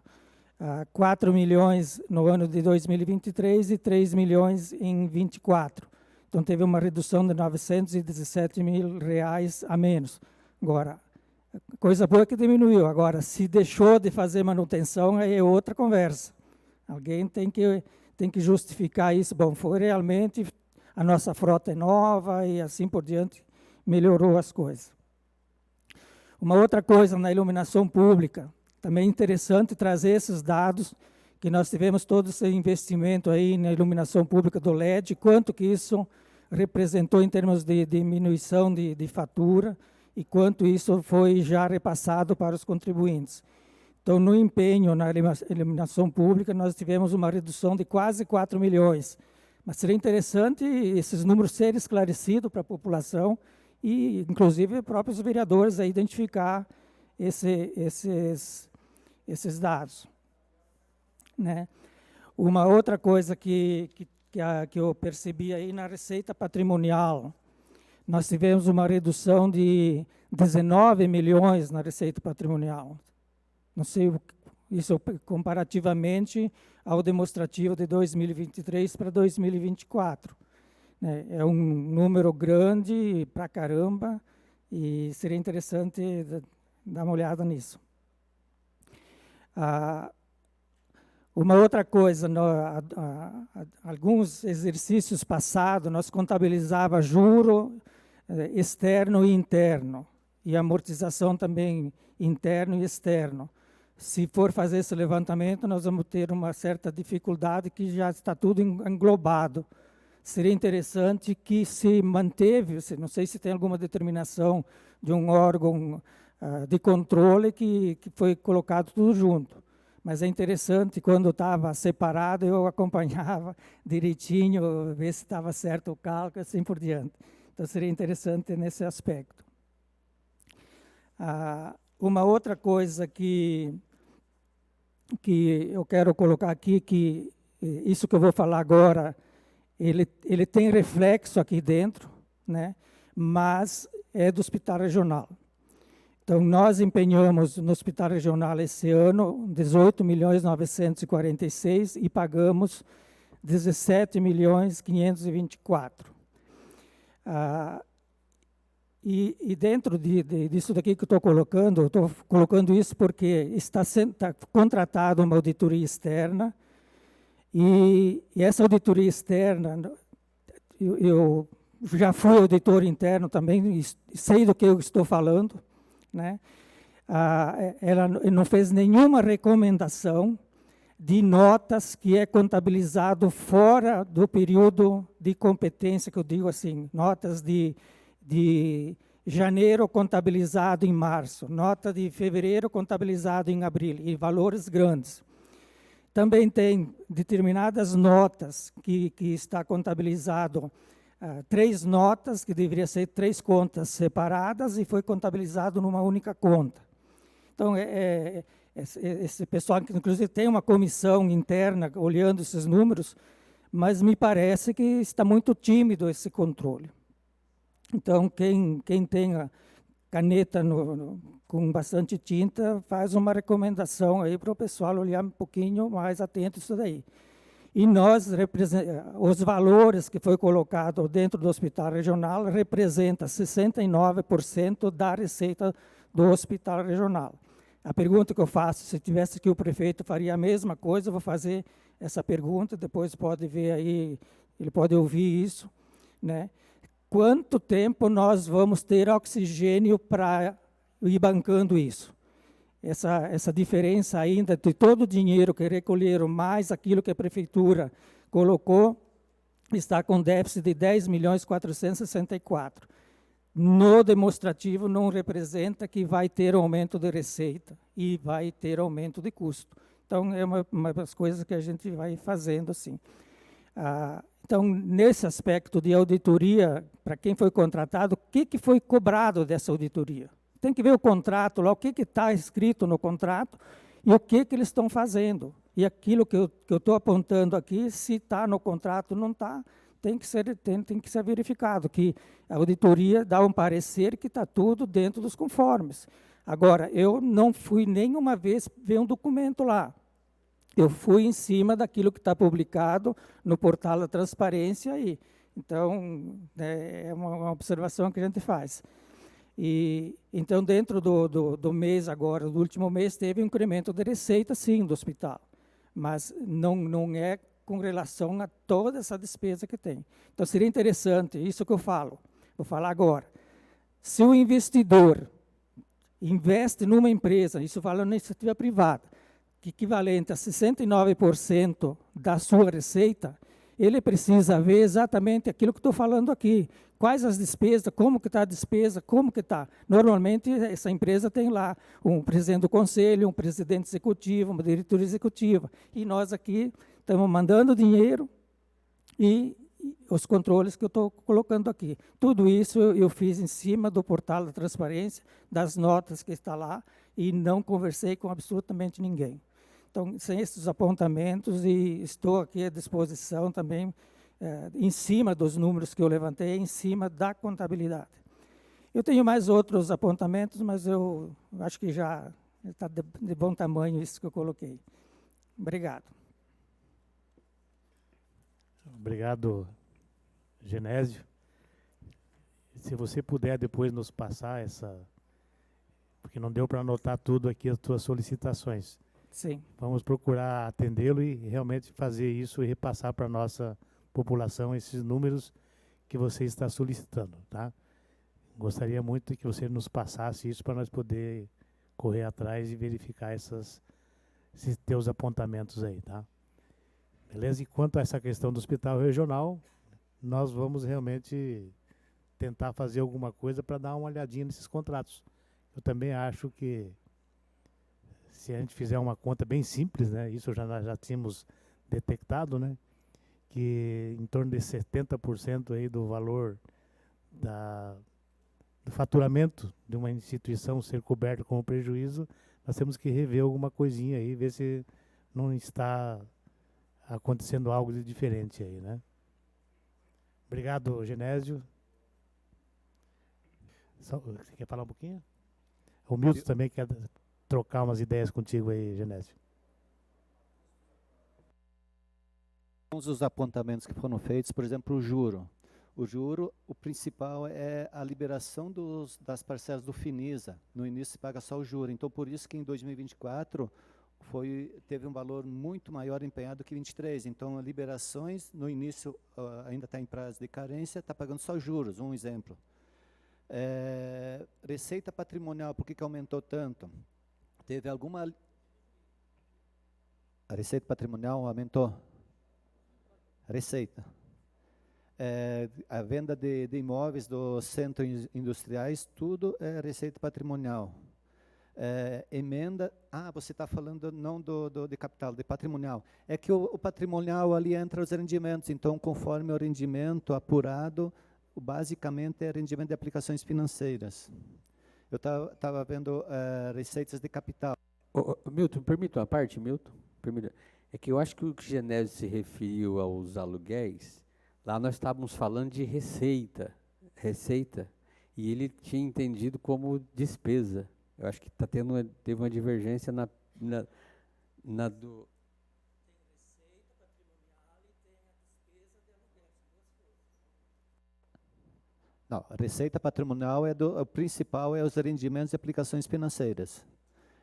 4 milhões no ano de 2023 e 3 milhões em 2024. Então, teve uma redução de R$917.000 a menos. Agora, coisa boa é que diminuiu. Agora, se deixou de fazer manutenção, aí é outra conversa. Alguém tem que justificar isso. Bom, foi realmente, a nossa frota é nova e assim por diante, melhorou as coisas. Uma outra coisa na iluminação pública, também é interessante trazer esses dados, que nós tivemos todo esse investimento aí na iluminação pública do LED, quanto que isso representou em termos de diminuição de fatura e quanto isso foi já repassado para os contribuintes. Então, no empenho na iluminação pública, nós tivemos uma redução de quase 4 milhões. Mas seria interessante esses números serem esclarecidos para a população e, inclusive, próprios vereadores a identificar esses dados. Né? Uma outra coisa que eu percebi aí na receita patrimonial, nós tivemos uma redução de 19 milhões na receita patrimonial. Não sei, isso comparativamente ao demonstrativo de 2023 para 2024. Né? É um número grande pra caramba e seria interessante dar uma olhada nisso. Uma outra coisa, alguns exercícios passados, nós contabilizava juro externo e interno, e amortização também interno e externo. Se for fazer esse levantamento, nós vamos ter uma certa dificuldade que já está tudo englobado. Seria interessante que se manteve, não sei se tem alguma determinação de um órgão de controle que foi colocado tudo junto. Mas é interessante, quando estava separado, eu acompanhava direitinho, ver se estava certo o cálculo, assim por diante. Então, seria interessante nesse aspecto. Uma outra coisa que eu quero colocar aqui, que isso que eu vou falar agora, ele tem reflexo aqui dentro, né? Mas é do Hospital Regional. Então, nós empenhamos no Hospital Regional esse ano 18.946 e pagamos 17.524. E dentro disso daqui que eu estou colocando isso porque está contratada uma auditoria externa, e essa auditoria externa, eu já fui auditor interno também, sei do que eu estou falando, né? Ela não fez nenhuma recomendação de notas que é contabilizado fora do período de competência, que eu digo assim, notas de janeiro contabilizado em março, nota de fevereiro contabilizado em abril, e valores grandes. Também tem determinadas notas que está contabilizado, 3 notas, que deveria ser 3 contas separadas, e foi contabilizado numa única conta. Então, esse pessoal, que inclusive tem uma comissão interna olhando esses números, mas me parece que está muito tímido esse controle. Então, quem tem a caneta com bastante tinta, faz uma recomendação aí para o pessoal olhar um pouquinho mais atento isso daí. E nós, os valores que foi colocado dentro do Hospital Regional representa 69% da receita do Hospital Regional. A pergunta que eu faço, se tivesse aqui o prefeito faria a mesma coisa, eu vou fazer essa pergunta, depois pode ver aí, ele pode ouvir isso, né? Quanto tempo nós vamos ter oxigênio para ir bancando isso? Essa diferença ainda de todo o dinheiro que recolheram, mais aquilo que a prefeitura colocou, está com déficit de 10.464.000. No demonstrativo não representa que vai ter aumento de receita e vai ter aumento de custo. Então, é uma das coisas que a gente vai fazendo assim. Então, nesse aspecto de auditoria, para quem foi contratado, o que foi cobrado dessa auditoria? Tem que ver o contrato lá, o que está escrito no contrato e o que eles estão fazendo. E aquilo que eu estou apontando aqui, se está no contrato ou não está, tem que ser verificado, que a auditoria dá um parecer que está tudo dentro dos conformes. Agora, eu não fui nenhuma vez ver um documento lá. Eu fui em cima daquilo que está publicado no portal da transparência aí. Então, é uma observação que a gente faz. E, então, dentro do mês agora, do último mês, teve um incremento de receita, sim, do hospital. Mas não é com relação a toda essa despesa que tem. Então, seria interessante, isso que eu falo, vou falar agora. Se o investidor investe numa empresa, isso falando na iniciativa privada, que equivalente a 69% da sua receita, ele precisa ver exatamente aquilo que estou falando aqui. Quais as despesas, como que está a despesa, como que está. Normalmente, essa empresa tem lá um presidente do conselho, um presidente executivo, uma diretoria executiva. E nós aqui estamos mandando dinheiro e os controles que eu estou colocando aqui. Tudo isso eu fiz em cima do portal da transparência, das notas que está lá, e não conversei com absolutamente ninguém. Então, sem esses apontamentos, e estou aqui à disposição também, em cima dos números que eu levantei, em cima da contabilidade. Eu tenho mais outros apontamentos, mas eu acho que já está de bom tamanho isso que eu coloquei. Obrigado. Obrigado, Genésio. Se você puder depois nos passar porque não deu para anotar tudo aqui, as tuas solicitações. Sim. Vamos procurar atendê-lo e realmente fazer isso e repassar para a nossa população esses números que você está solicitando, tá? Gostaria muito que você nos passasse isso para nós poder correr atrás e verificar esses teus apontamentos aí, tá? Beleza? E quanto a essa questão do hospital regional, nós vamos realmente tentar fazer alguma coisa para dar uma olhadinha nesses contratos. Eu também acho que se a gente fizer uma conta bem simples, né, isso nós já tínhamos detectado, né, que em torno de 70% aí do valor do faturamento de uma instituição ser coberto com prejuízo, nós temos que rever alguma coisinha aí, ver se não está acontecendo algo de diferente aí, né? Obrigado, Genésio. Você quer falar um pouquinho? O Milton também quer trocar umas ideias contigo aí, Genésio. Alguns dos apontamentos que foram feitos, por exemplo, o juro. O juro, o principal é a liberação das parcelas do Finisa. No início se paga só o juro. Então, por isso que em 2024 teve um valor muito maior empenhado que 23. Então, liberações, no início ainda está em prazo de carência, está pagando só juros, um exemplo. Receita patrimonial, por que aumentou tanto? Teve alguma... A receita patrimonial aumentou? Receita. A venda de imóveis dos centros industriais, tudo é receita patrimonial. Emenda, você está falando não de capital, de patrimonial. É que o patrimonial ali entra os rendimentos, então conforme o rendimento apurado, basicamente é rendimento de aplicações financeiras. Eu estava vendo receitas de capital. Milton, permita uma parte, Milton? Permita. É que eu acho que o que Genésio se referiu aos aluguéis, lá nós estávamos falando de receita, e ele tinha entendido como despesa. Eu acho que teve uma divergência na do... Não, a receita patrimonial o principal é os rendimentos e aplicações financeiras.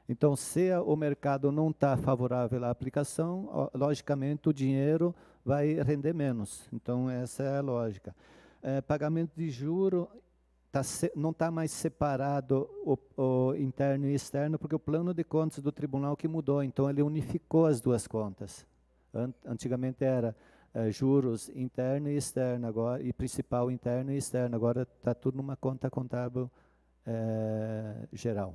Então, se o mercado não está favorável à aplicação, logicamente o dinheiro vai render menos. Então, essa é a lógica. Pagamento de juro não está mais separado o interno e externo, porque o plano de contas do tribunal que mudou. Então, ele unificou as duas contas. Antigamente era juros interno e externo, agora, e principal interno e externo. Agora está tudo numa conta contábil geral.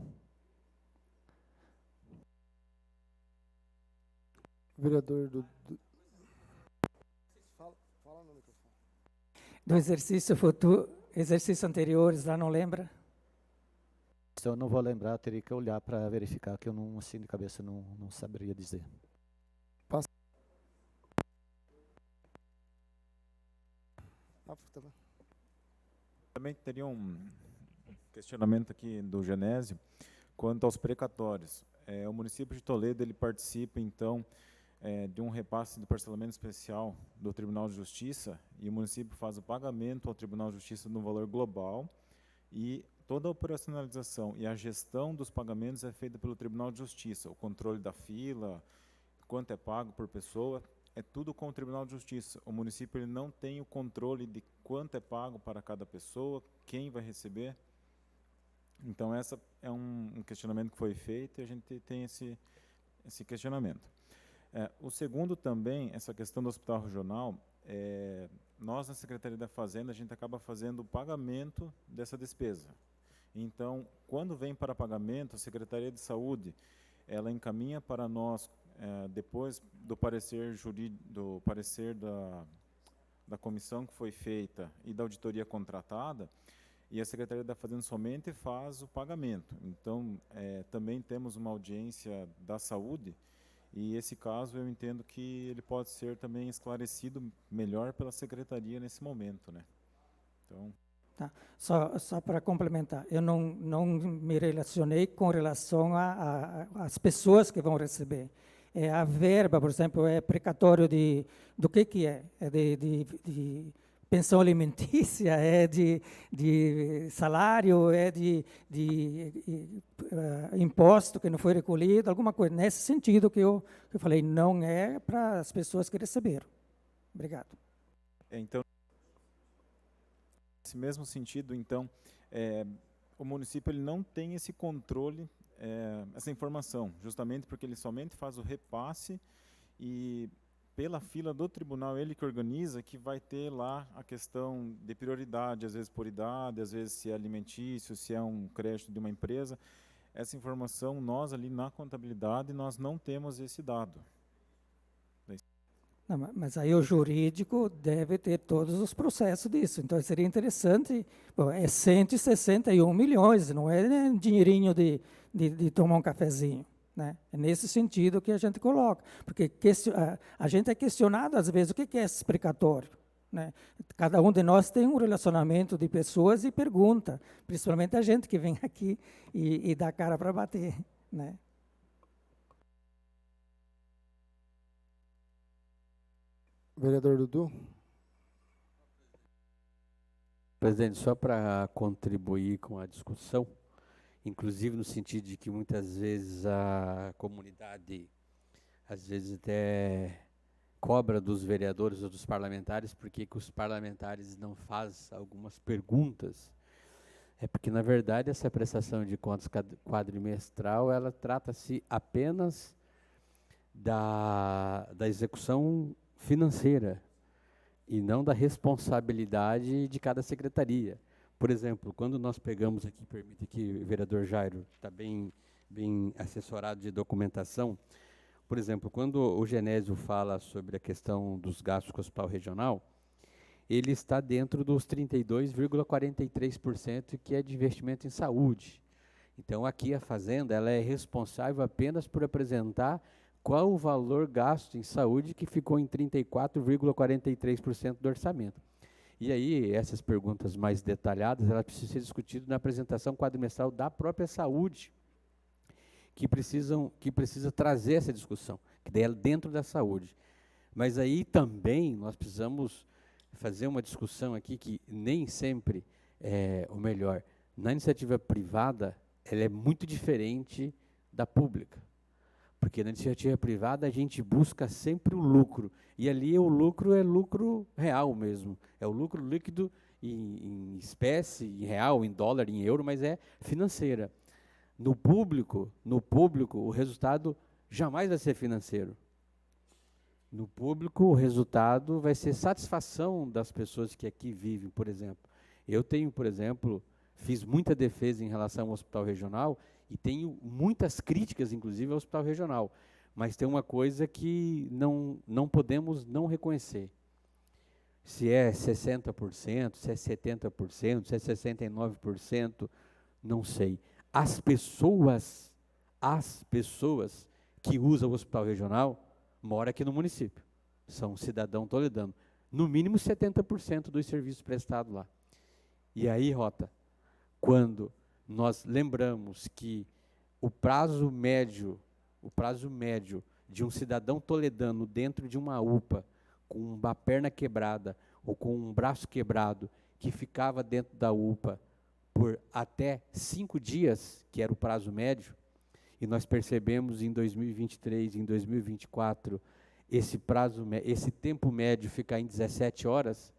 Vereador fala no microfone. Do exercício anteriores, lá não lembra? Se eu não vou lembrar, eu teria que olhar para verificar, que eu não, assim de cabeça, não saberia dizer. Passa. Também teria um questionamento aqui do Genésio quanto aos precatórios. O município de Toledo ele participa, então, de um repasse de parcelamento especial do Tribunal de Justiça, e o município faz o pagamento ao Tribunal de Justiça no valor global, e toda a operacionalização e a gestão dos pagamentos é feita pelo Tribunal de Justiça. O controle da fila, quanto é pago por pessoa, é tudo com o Tribunal de Justiça. O município ele não tem o controle de quanto é pago para cada pessoa, quem vai receber. Então, esse é um questionamento que foi feito e a gente tem esse questionamento. O segundo também, essa questão do hospital regional, nós na Secretaria da Fazenda, a gente acaba fazendo o pagamento dessa despesa. Então, quando vem para pagamento, a Secretaria de Saúde, ela encaminha para nós, depois do parecer da comissão que foi feita e da auditoria contratada, e a Secretaria da Fazenda somente faz o pagamento. Então, também temos uma audiência da saúde, e esse caso eu entendo que ele pode ser também esclarecido melhor pela Secretaria nesse momento, né? Então... Tá. Só para complementar, eu não me relacionei com relação às pessoas que vão receber. A verba, por exemplo, é precatório do que é? É de pensão alimentícia, é de salário, é de imposto que não foi recolhido, alguma coisa. Nesse sentido que eu falei, não é para as pessoas que receberam. Obrigado. Então, nesse mesmo sentido, então, o município ele não tem esse controle, essa informação, justamente porque ele somente faz o repasse e pela fila do tribunal, ele que organiza, que vai ter lá a questão de prioridade, às vezes por idade, às vezes se é alimentício, se é um crédito de uma empresa. essa informação, nós ali na contabilidade, nós não temos esse dado. Não, mas aí o jurídico deve ter todos os processos disso. Então, seria interessante, bom, é 161 milhões, não é, né, um dinheirinho de tomar um cafezinho. Né? É nesse sentido que a gente coloca. Porque a gente é questionado, às vezes, o que é esse precatório? Né? Cada um de nós tem um relacionamento de pessoas e pergunta, principalmente a gente que vem aqui e dá cara para bater. Né? Vereador Dudu. Presidente, só para contribuir com a discussão, inclusive no sentido de que muitas vezes a comunidade, às vezes até cobra dos vereadores ou dos parlamentares, porque que os parlamentares não fazem algumas perguntas. É porque, na verdade, essa prestação de contas quadrimestral, ela trata-se apenas da execução financeira e não da responsabilidade de cada secretaria. Por exemplo, quando nós pegamos aqui, permite que o vereador Jairo está bem assessorado de documentação, por exemplo, quando o Genésio fala sobre a questão dos gastos com o hospital regional, ele está dentro dos 32,43% que é de investimento em saúde. Então, aqui a Fazenda ela é responsável apenas por apresentar qual o valor gasto em saúde que ficou em 34,43% do orçamento. E aí, essas perguntas mais detalhadas, elas precisam ser discutidas na apresentação quadrimestral da própria saúde, que precisa trazer essa discussão, que daí é dentro da saúde. Mas aí também nós precisamos fazer uma discussão aqui que nem sempre é o melhor. Na iniciativa privada, ela é muito diferente da pública. Porque na iniciativa privada a gente busca sempre o lucro. E ali o lucro é lucro real mesmo. É o lucro líquido em espécie, em real, em dólar, em euro, mas é financeira. No público, o resultado jamais vai ser financeiro. No público, o resultado vai ser satisfação das pessoas que aqui vivem, por exemplo. Eu tenho, por exemplo, fiz muita defesa em relação ao hospital regional e tenho muitas críticas, inclusive, ao hospital regional. Mas tem uma coisa que não podemos não reconhecer. Se é 60%, se é 70%, se é 69%, não sei. As pessoas que usam o hospital regional moram aqui no município. São cidadão toledano. No mínimo 70% dos serviços prestados lá. E aí, Rota, quando nós lembramos que o prazo médio de um cidadão toledano dentro de uma UPA, com uma perna quebrada ou com um braço quebrado, que ficava dentro da UPA por até 5 dias, que era o prazo médio, e nós percebemos em 2023, em 2024, esse tempo médio ficar em 17 horas,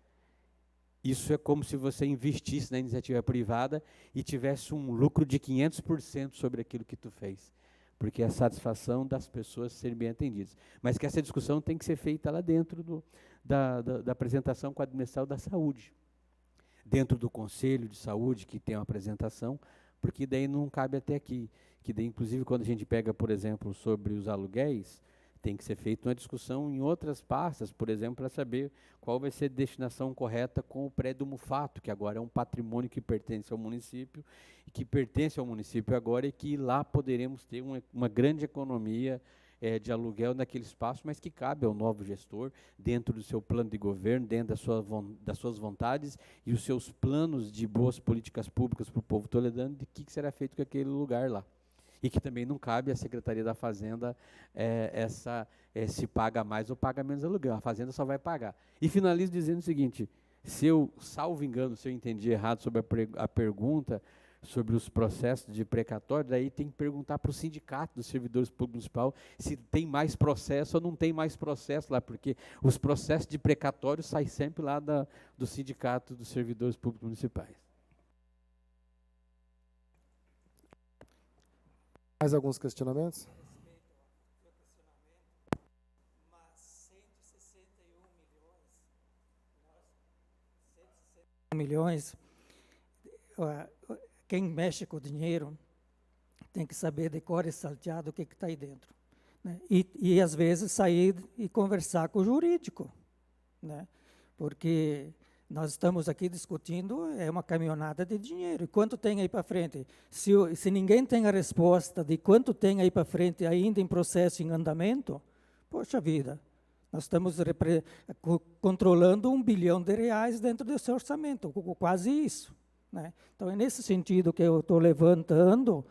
isso é como se você investisse na iniciativa privada e tivesse um lucro de 500% sobre aquilo que tu fez. Porque é a satisfação das pessoas serem bem atendidas. Mas que essa discussão tem que ser feita lá dentro da apresentação quadrimestral da saúde. Dentro do Conselho de Saúde, que tem uma apresentação, porque daí não cabe até aqui. Que daí, inclusive, quando a gente pega, por exemplo, sobre os aluguéis, tem que ser feita uma discussão em outras pastas, por exemplo, para saber qual vai ser a destinação correta com o prédio Mufato, que agora é um patrimônio que pertence ao município, e que pertence ao município agora, e que lá poderemos ter uma grande economia de aluguel naquele espaço, mas que cabe ao novo gestor, dentro do seu plano de governo, dentro das suas vontades e os seus planos de boas políticas públicas para o povo toledano, de que será feito com aquele lugar lá. E que também não cabe à Secretaria da Fazenda se paga mais ou paga menos aluguel. A Fazenda só vai pagar. E finalizo dizendo o seguinte, se eu, salvo engano, se eu entendi errado sobre a pergunta sobre os processos de precatório, daí tem que perguntar para o sindicato dos servidores públicos municipais se tem mais processo ou não tem mais processo lá, porque os processos de precatório saem sempre lá do sindicato dos servidores públicos municipais. Mais alguns questionamentos? Milhões, quem mexe com o dinheiro tem que saber de cor e salteado o que está aí dentro, né? E, às vezes, sair e conversar com o jurídico, né? Porque nós estamos aqui discutindo uma caminhonada de dinheiro. E quanto tem aí para frente? Se ninguém tem a resposta de quanto tem aí para frente ainda em processo, em andamento, poxa vida, nós estamos controlando R$ 1 bilhão dentro desse orçamento, quase isso, né? Então, é nesse sentido que eu estou levantando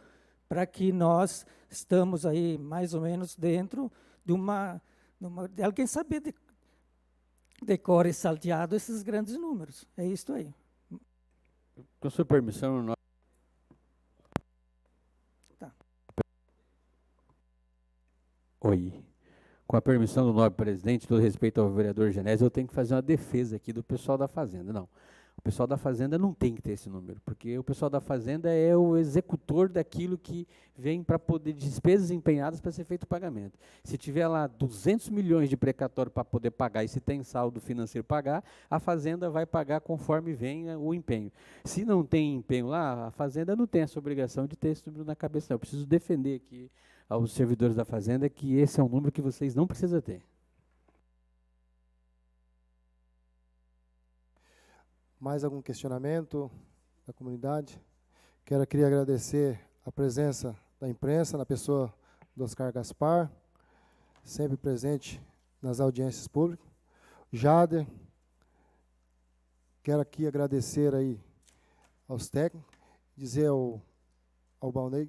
para que nós estamos aí mais ou menos dentro de alguém saber de cor e salteado esses grandes números. É isso aí. Com sua permissão, nós... Tá. Oi. Com a permissão do nobre presidente, todo respeito ao vereador Genésio, eu tenho que fazer uma defesa aqui do pessoal da Fazenda. Não. O pessoal da Fazenda não tem que ter esse número, porque o pessoal da Fazenda é o executor daquilo que vem para poder, de despesas empenhadas para ser feito o pagamento. Se tiver lá 200 milhões de precatório para poder pagar, e se tem saldo financeiro pagar, a Fazenda vai pagar conforme venha o empenho. Se não tem empenho lá, a Fazenda não tem essa obrigação de ter esse número na cabeça. Não. Eu preciso defender aqui aos servidores da Fazenda que esse é um número que vocês não precisam ter. Mais algum questionamento da comunidade? Queria agradecer a presença da imprensa, na pessoa do Oscar Gaspar, sempre presente nas audiências públicas. Jader, quero aqui agradecer aí aos técnicos, dizer ao Balnei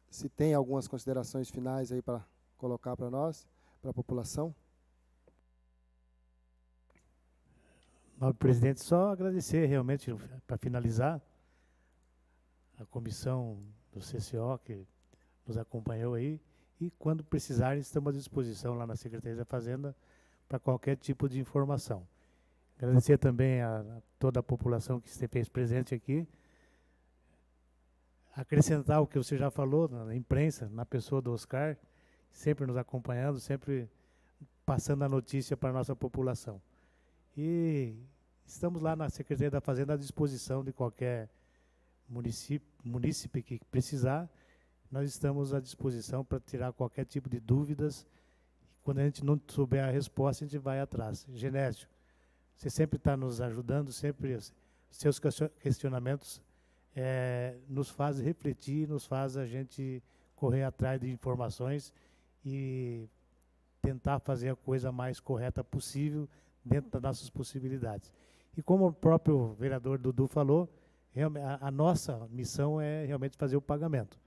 se tem algumas considerações finais aí para colocar para nós, para a população. Nobre presidente, só agradecer realmente, para finalizar, a comissão do CCO que nos acompanhou aí, e quando precisarem, estamos à disposição lá na Secretaria da Fazenda para qualquer tipo de informação. Agradecer também a toda a população que se fez presente aqui, acrescentar o que você já falou na imprensa, na pessoa do Oscar, sempre nos acompanhando, sempre passando a notícia para a nossa população. E estamos lá na Secretaria da Fazenda à disposição de qualquer munícipe que precisar. Nós estamos à disposição para tirar qualquer tipo de dúvidas. E quando a gente não souber a resposta, a gente vai atrás. Genésio, você sempre está nos ajudando, sempre seus questionamentos nos fazem refletir, nos faz a gente correr atrás de informações e tentar fazer a coisa mais correta possível, dentro das nossas possibilidades. E como o próprio vereador Dudu falou, a nossa missão é realmente fazer o pagamento.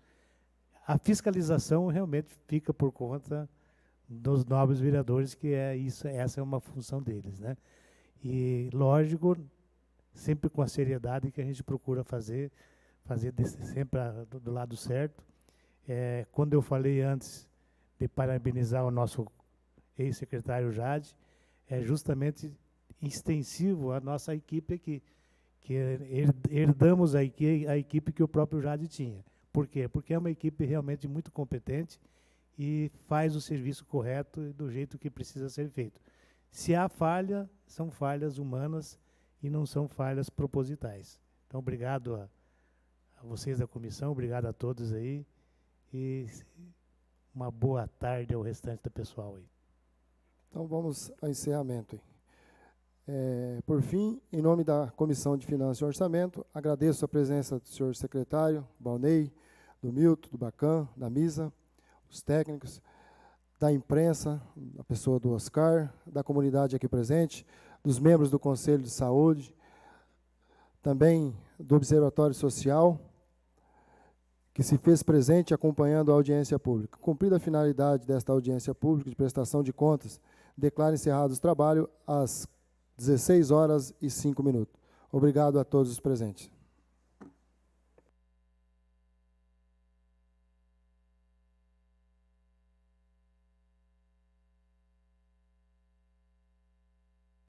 A fiscalização realmente fica por conta dos nobres vereadores, que essa é uma função deles, né? E, lógico, sempre com a seriedade que a gente procura fazer sempre do lado certo. Quando eu falei antes de parabenizar o nosso ex-secretário Jade, é justamente extensivo à nossa equipe aqui, que herdamos a equipe que o próprio Jade tinha. Por quê? Porque é uma equipe realmente muito competente e faz o serviço correto e do jeito que precisa ser feito. Se há falha, são falhas humanas e não são falhas propositais. Então, obrigado a vocês da comissão, obrigado a todos aí e uma boa tarde ao restante do pessoal aí. Então, vamos ao encerramento. Por fim, em nome da Comissão de Finanças e Orçamento, agradeço a presença do senhor secretário, Balnei, do Milton, do Bacan, da Misa, os técnicos, da imprensa, a pessoa do Oscar, da comunidade aqui presente, dos membros do Conselho de Saúde, também do Observatório Social, que se fez presente acompanhando a audiência pública. Cumprida a finalidade desta audiência pública de prestação de contas, declaro encerrados os trabalhos às 16h05. Obrigado a todos os presentes.